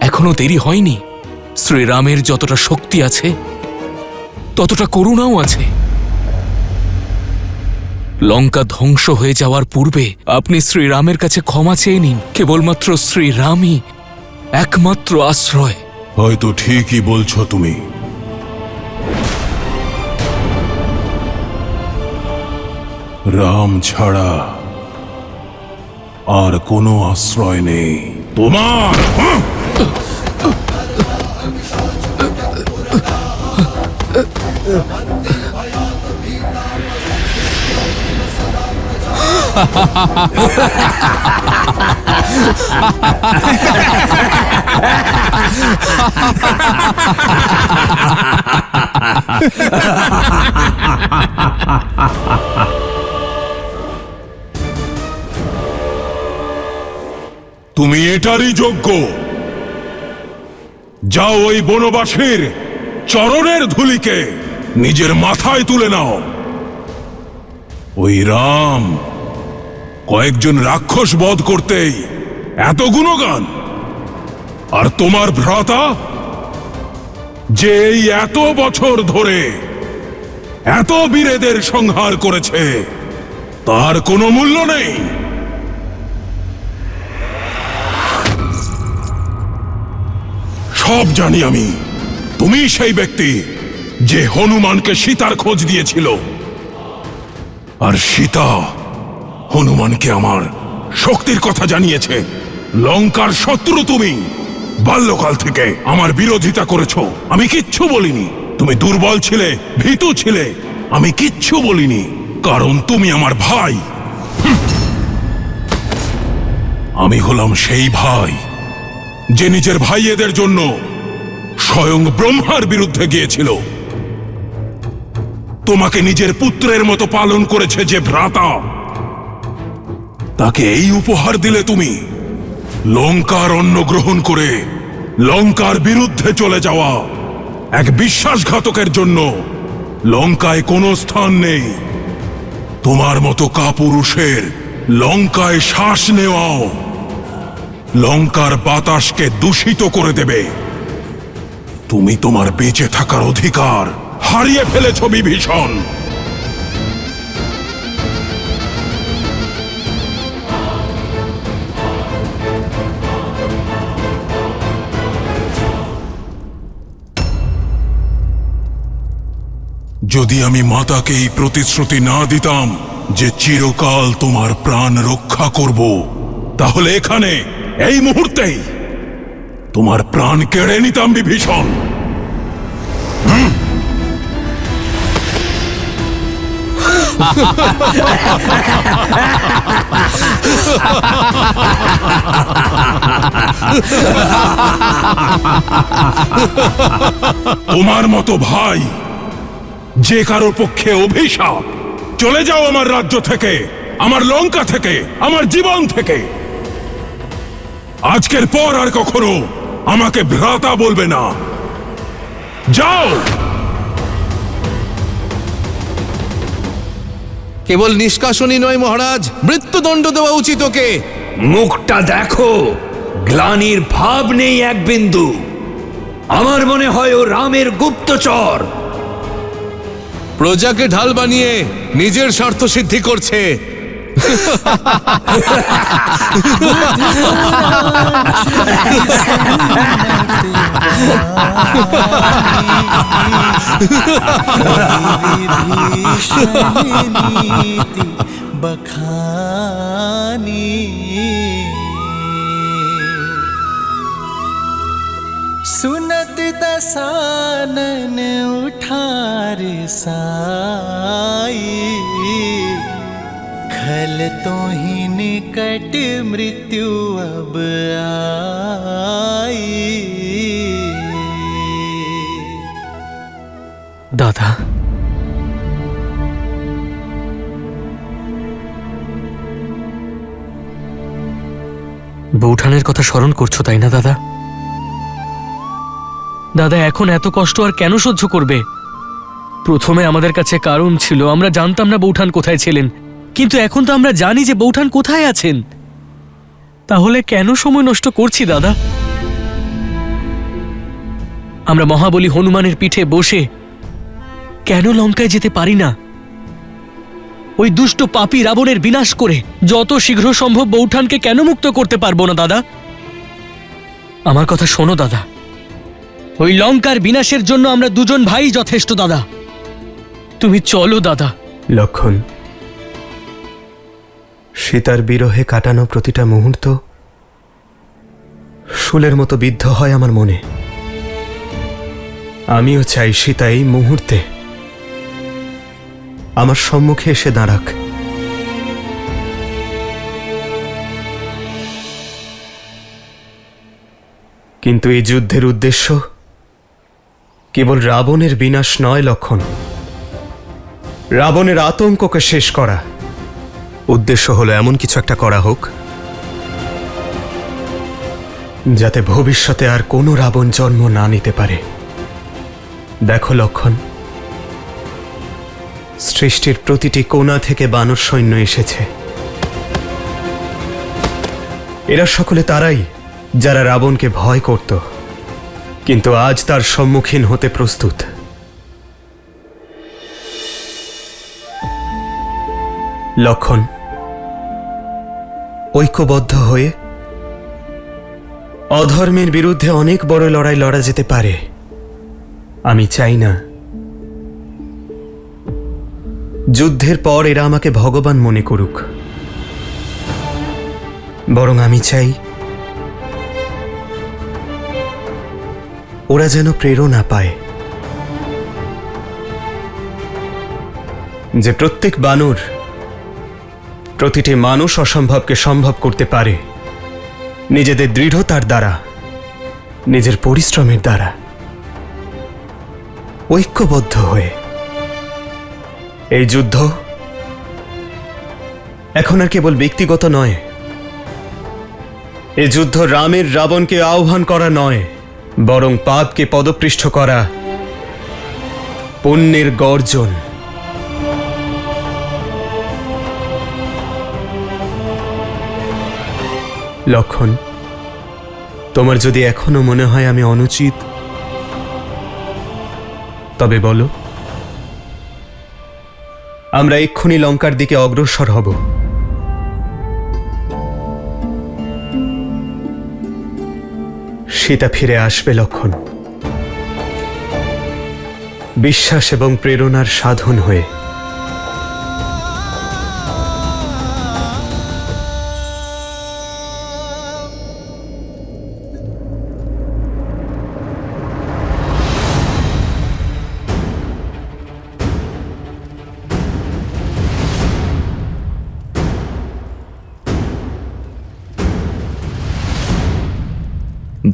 O: এখনো দেরি হয়নি। শ্রীরামের যতটা শক্তি আছে ততটা করুণাও আছে। লঙ্কা ধ্বংস হয়ে যাওয়ার পূর্বে আপনি শ্রীরামের কাছে ক্ষমা চেয়ে নিন। কেবলমাত্র শ্রীরামই একমাত্র আশ্রয়।
C: হয়তো ঠিকই বলছো তুমি। রাম ছাড়া আর কোনো আশ্রয় নেই তোমার। তুমি এটারই যোগ্য। যাও ওই বনবাসীর চরণের ধুলিকে নিজের মাথায় তুলে নাও। ওই রাম কয়েকজন রাক্ষস বধ করতেই এত গুণগান, আর তোমার ভ্রাতা যে এই এত বছর ধরে এত বীরেদের সংহার করেছে তার কোনো মূল্য নেই। সব জানি আমি, তুমি সেই ব্যক্তি যে হনুমানকে সীতার খোঁজ দিয়েছিল, আর সীতা হনুমানকে আমার শক্তির কথা জানিয়েছে। লঙ্কার শত্রু তুমি, বাল্যকাল থেকে আমার বিরোধিতা করেছ, আমি কিচ্ছু বলিনি। তুমি দুর্বল ছিলে, ভীতু ছিলে, আমি কিচ্ছু বলিনি, কারণ তুমি আমার ভাই। আমি হলাম সেই ভাই যে নিজের ভাইয়েদের জন্য স্বয়ং ব্রহ্মার বিরুদ্ধে গিয়েছিল। তোমাকে নিজের পুত্রের মতো পালন করেছে যে ভ্রাতা, তাকে এই উপহার দিলে তুমি? লঙ্কার অন্ন গ্রহণ করে লঙ্কার বিরুদ্ধে চলে যাওয়া এক বিশ্বাসঘাতকের জন্য লঙ্কায় কোনো স্থান নেই। তোমার মতো কাপুরুষের লঙ্কায় শ্বাস নেওয়াও লঙ্কার বাতাসকে দূষিত করে দেবে। তুমি তোমার বেঁচে থাকার অধিকার হারিয়ে ফেলেছ বিভীষণ। যদি আমি মাতাকে এই প্রতিশ্রুতি না দিতাম যে চিরকাল তোমার প্রাণ রক্ষা করব, তাহলে এখানে এই মুহূর্তেই তোমার প্রাণ কেড়ে নিতাম বিভীষণ। তোমার মতো ভাই যে কারোর পক্ষে অভিশাপ। চলে যাও আমার রাজ্য থেকে, আমার লঙ্কা থেকে, আমার জীবন থেকে। আজকের পর আর কখনো আমাকে ভ্রাতা বলবে না। যাও।
L: কেবল নিষ্কাশনী নয় মহারাজ, মৃত্যুদণ্ড দেওয়া উচিত ওকে।
F: মুখটা দেখো, গ্লানির ভাব নেই এক বিন্দু। আমার মনে হয় ও রামের গুপ্তচর।
D: প্রজাকে ঢাল বানিয়ে নিজের স্বার্থ সিদ্ধি করছে।
I: बखानी सुनत दसानन उठार साई, खल तो ही निकट मृत्यु अब आई।
F: দাদা, বৌঠানের কথা স্মরণ করছো তাই না দাদা? দাদা, এখন এত কষ্ট আর কেন সহ্য করবে? প্রথমে আমাদের কাছে কারণ ছিল, আমরা জানতাম না বৌঠান কোথায় ছিলেন, কিন্তু এখন তো আমরা জানি যে বৌঠান কোথায় আছেন। তাহলে কেন সময় নষ্ট করছি দাদা? আমরা মহাবলী হনুমানের পিঠে বসে কেন লঙ্কায় যেতে পারি না? ওই দুষ্ট পাপী রাবণের বিনাশ করে যত শীঘ্র সম্ভব বৌঠানকে কেন মুক্ত করতে পারবো না দাদা? আমার কথা শোনো দাদা, ওই লঙ্কার বিনাশের জন্য আমরা দুজন ভাই যথেষ্ট দাদা। তুমি চলো দাদা।
K: লক্ষণ, সীতার বিরহে কাটানো প্রতিটা মুহূর্ত শুলের মতো বিদ্ধ হয় আমার মনে। আমিও চাই সীতা এই মুহূর্তে আমার সম্মুখে এসে দাঁড়াক। কিন্তু এই যুদ্ধের উদ্দেশ্য কেবল রাবণের বিনাশ নয় লক্ষণ, রাবণের আতঙ্ককে শেষ করা। উদ্দেশ্য হলো এমন কিছু একটা করা হোক যাতে ভবিষ্যতে আর কোনো রাবণ জন্ম না নিতে পারে। দেখো লক্ষণ, সৃষ্টির প্রতিটি কোণা থেকে বানর সৈন্য এসেছে। এরা সকলে তারাই যারা রাবণকে ভয় করত, কিন্তু আজ তার সম্মুখীন হতে প্রস্তুত। লক্ষণ, ঐক্যবদ্ধ হয়ে অধর্মের বিরুদ্ধে অনেক বড় লড়াই লড়া যেতে পারে, আমি চাই না যুদ্ধের পর এরা আমাকে ভগবান মনে করুক, বরং আমি চাই ওরা যেন প্রেরণা পায় যে প্রত্যেক বানর, প্রতিটি মানুষ অসম্ভবকে সম্ভব করতে পারে নিজেদের দৃঢ়তার দ্বারা, নিজের পরিশ্রমের দ্বারা, ঐক্যবদ্ধ হয়ে। এই যুদ্ধ এখন আর কেবল ব্যক্তিগত নয়, এই যুদ্ধ রামের রাবণকে আহ্বান করা নয়, বরং পাপকে পদপৃষ্ঠ করা, পুণ্যের গর্জন। লক্ষণ, তোমার যদি এখনো মনে হয় আমি অনুচিত, তবে বলো, আমরা এক্ষুনি লঙ্কার দিকে অগ্রসর হব। সীতা ফিরে আসবে লক্ষণ, বিশ্বাস এবং প্রেরণার সাধন হয়ে।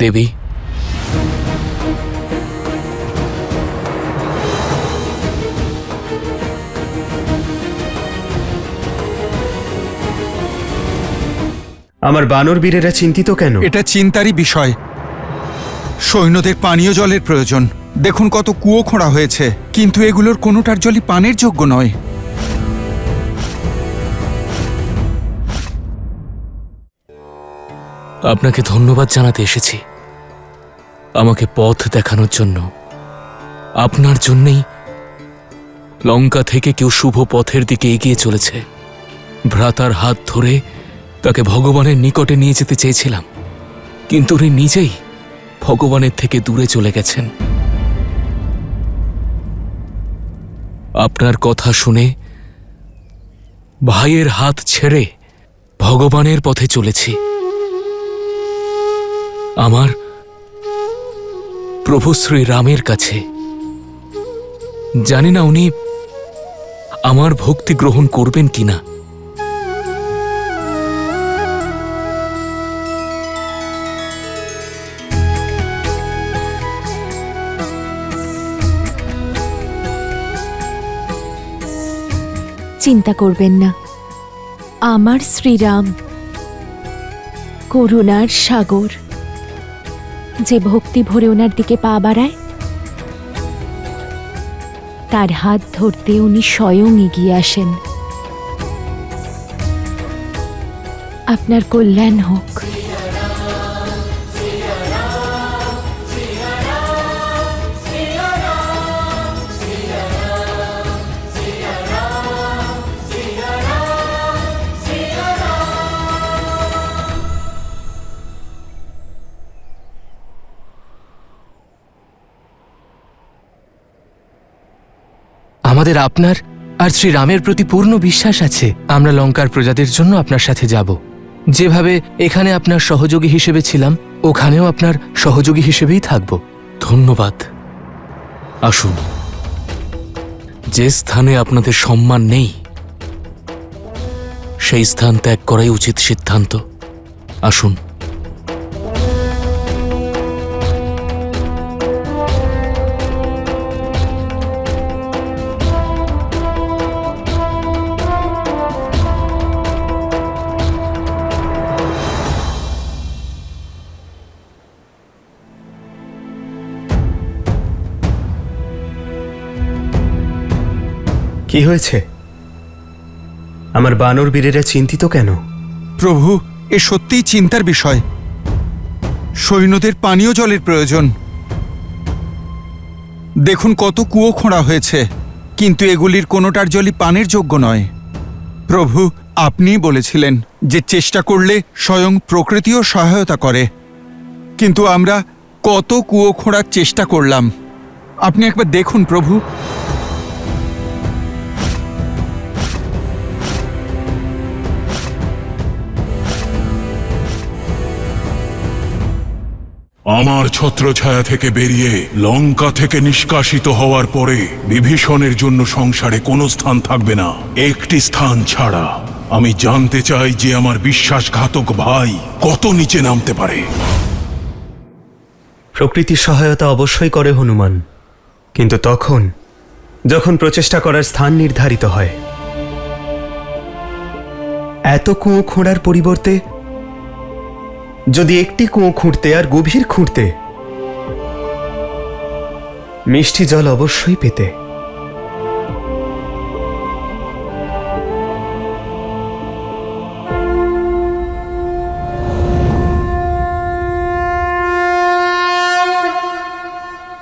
O: দেবী,
K: আমার বানর বীরেরা চিন্তিত কেন?
E: এটা চিন্তারই বিষয়। সৈন্যদের পানীয় জলের প্রয়োজন। দেখুন কত কুয়ো খোঁড়া হয়েছে, কিন্তু এগুলোর কোনোটার জলই পানের যোগ্য নয়।
O: আপনাকে ধন্যবাদ জানাতে এসেছি আমাকে পথ দেখানোর জন্য। আপনার জন্যই লঙ্কা থেকে কেউ শুভ পথের দিকে এগিয়ে চলেছে। ভ্রাতার হাত ধরে তাকে ভগবানের নিকটে নিয়ে যেতে চেয়েছিলাম, কিন্তু উনি নিজেই ভগবানের থেকে দূরে চলে গেছেন। আপনার কথা শুনে ভাইয়ের হাত ছেড়ে ভগবানের পথে চলেছি। আমার প্রভু শ্রী রামের কাছে। জানি না উনি আমার ভক্তি গ্রহণ করবেন কিনা।
G: চিন্তা করবেন না, আমার শ্রীরাম করুণার সাগর। যে ভক্তি ভরে ওনার দিকে পা বাড়ায়, তার হাত ধরতে উনি স্বয়ং এগিয়ে আসেন। আপনার কল্যাণ হোক।
F: আমাদের আপনার আর শ্রীরামের প্রতি পূর্ণ বিশ্বাস আছে। আমরা লঙ্কার প্রজাদের জন্য আপনার সাথে যাব। যেভাবে এখানে আপনার সহযোগী হিসেবে ছিলাম, ওখানেও আপনার সহযোগী হিসেবেই থাকব।
O: ধন্যবাদ। আসুন, যে স্থানে আপনাদের সম্মান নেই সেই স্থান ত্যাগ করাই উচিত সিদ্ধান্ত। আসুন।
K: কি হয়েছে? আমার বানর বীরেরা চিন্তিত কেন?
E: প্রভু, এ সত্যিই চিন্তার বিষয়। সৈন্যদের পানীয় জলের প্রয়োজন। দেখুন কত কুয়ো খোঁড়া হয়েছে, কিন্তু এগুলির কোনোটার জলই পানের যোগ্য নয়। প্রভু, আপনিই বলেছিলেন যে চেষ্টা করলে স্বয়ং প্রকৃতিও সহায়তা করে, কিন্তু আমরা কত কুয়ো খোঁড়ার চেষ্টা করলাম, আপনি একবার দেখুন প্রভু।
C: আমার ছত্রছায়া থেকে বেরিয়ে লঙ্কা থেকে নিষ্কাশিত হওয়ার পরে বিভীষণের জন্য সংসারে কোনো স্থান থাকবে না, একটি স্থান ছাড়া। আমি জানতে চাই যে আমার বিশ্বাসঘাতক ভাই কত নিচে নামতে পারে।
K: প্রকৃতির সহায়তা অবশ্যই করে হনুমান, কিন্তু তখন যখন প্রচেষ্টা করার স্থান নির্ধারিত হয়। এত কুয়ো খোঁড়ার পরিবর্তে যদি একটি কুয়ো খুঁড়তে আর গভীর খুঁড়তে, মিষ্টি জল অবশ্যই পেতে।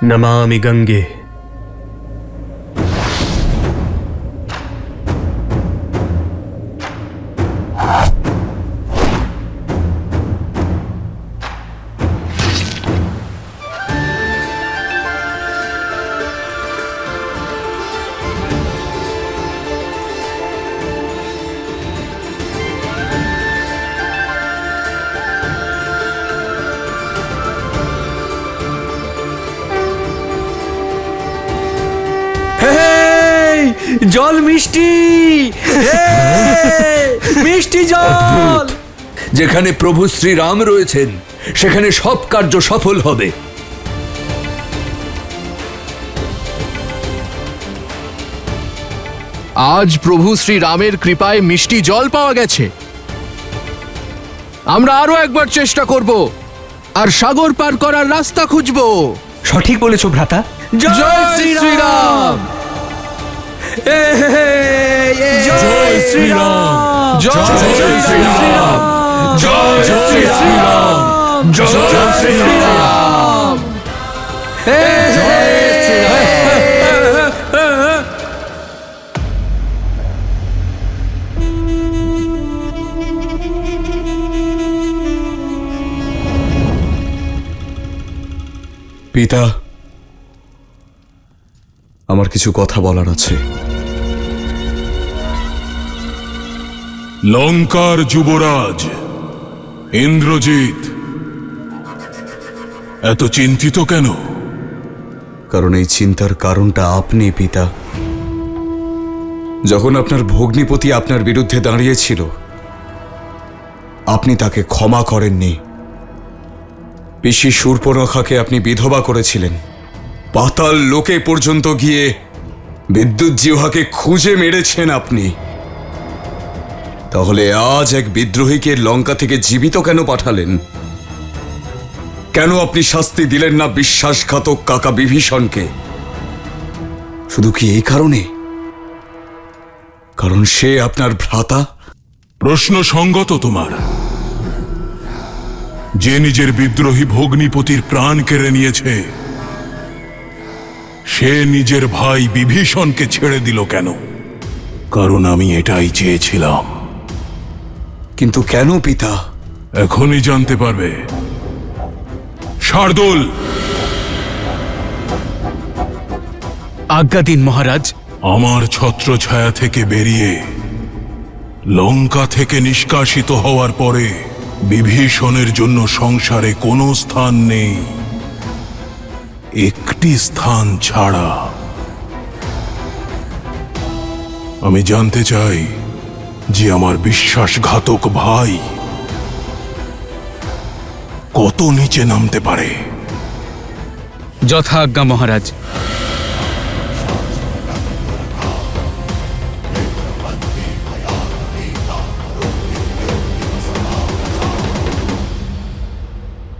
K: নমামি গঙ্গে।
F: জল মিষ্টি, মিষ্টি জল।
H: যেখানে প্রভু শ্রীরাম রয়েছেন সেখানে সব কার্য সফল হবে।
L: আজ প্রভু শ্রী রামের কৃপায় মিষ্টি জল পাওয়া গেছে। আমরা আরো একবার চেষ্টা করব আর সাগর পার করার রাস্তা খুঁজব।
F: সঠিক বলেছো ভ্রাতা।
L: জয় শ্রীরাম।
F: জয় শ্রীরাম,
L: জয় শ্রীরাম, জয় শ্রীরাম, জয় শ্রীরাম।
E: পিতা, আমার কিছু কথা বলার আছে।
C: লঙ্কার যুবরাজ ইন্দ্রজিৎ এত চিন্তিত কেন?
E: কারণ এই চিন্তার কারণটা আপনি পিতা। যখন আপনার ভগ্নিপতি আপনার বিরুদ্ধে দাঁড়িয়েছিল, আপনি তাকে ক্ষমা করেননি। পিসি শূর্পণখাকে আপনি বিধবা করেছিলেন। পাতাল লোকে পর্যন্ত গিয়ে বিদ্যুৎ জিহ্বাকে খুঁজে মেরেছেন আপনি। তাহলে আজ এক বিদ্রোহীকে লঙ্কা থেকে জীবিত কেন পাঠালেন? কেন আপনি শাস্তি দিলেন না বিশ্বাসঘাতক কাকা বিভীষণকে? শুধু কি এই কারণে? কারণ সে আপনার ভ্রাতা?
C: প্রশ্ন সঙ্গত তোমার। যে নিজের বিদ্রোহী ভগ্নিপতির প্রাণ কেড়ে নিয়েছে, সে নিজের ভাই বিভীষণকে ছেড়ে দিল কেন? কারণ আমি এটাই চেয়েছিলাম।
E: কিন্তু কেন পিতা?
C: এখনই জানতে পারবে। শার্দুল,
F: আজ্ঞা দিন মহারাজ।
C: আমার ছত্রছায়া থেকে বেরিয়ে লঙ্কা থেকে নিষ্কাশিত হওয়ার পরে বিভীষণের জন্য সংসারে কোনো স্থান নেই, একটি স্থান ছাড়া। আমি জানতে চাই যে আমার বিশ্বাসঘাতক ভাই কত নিচে নামতে পারে।
F: যথা আজ্ঞা মহারাজ।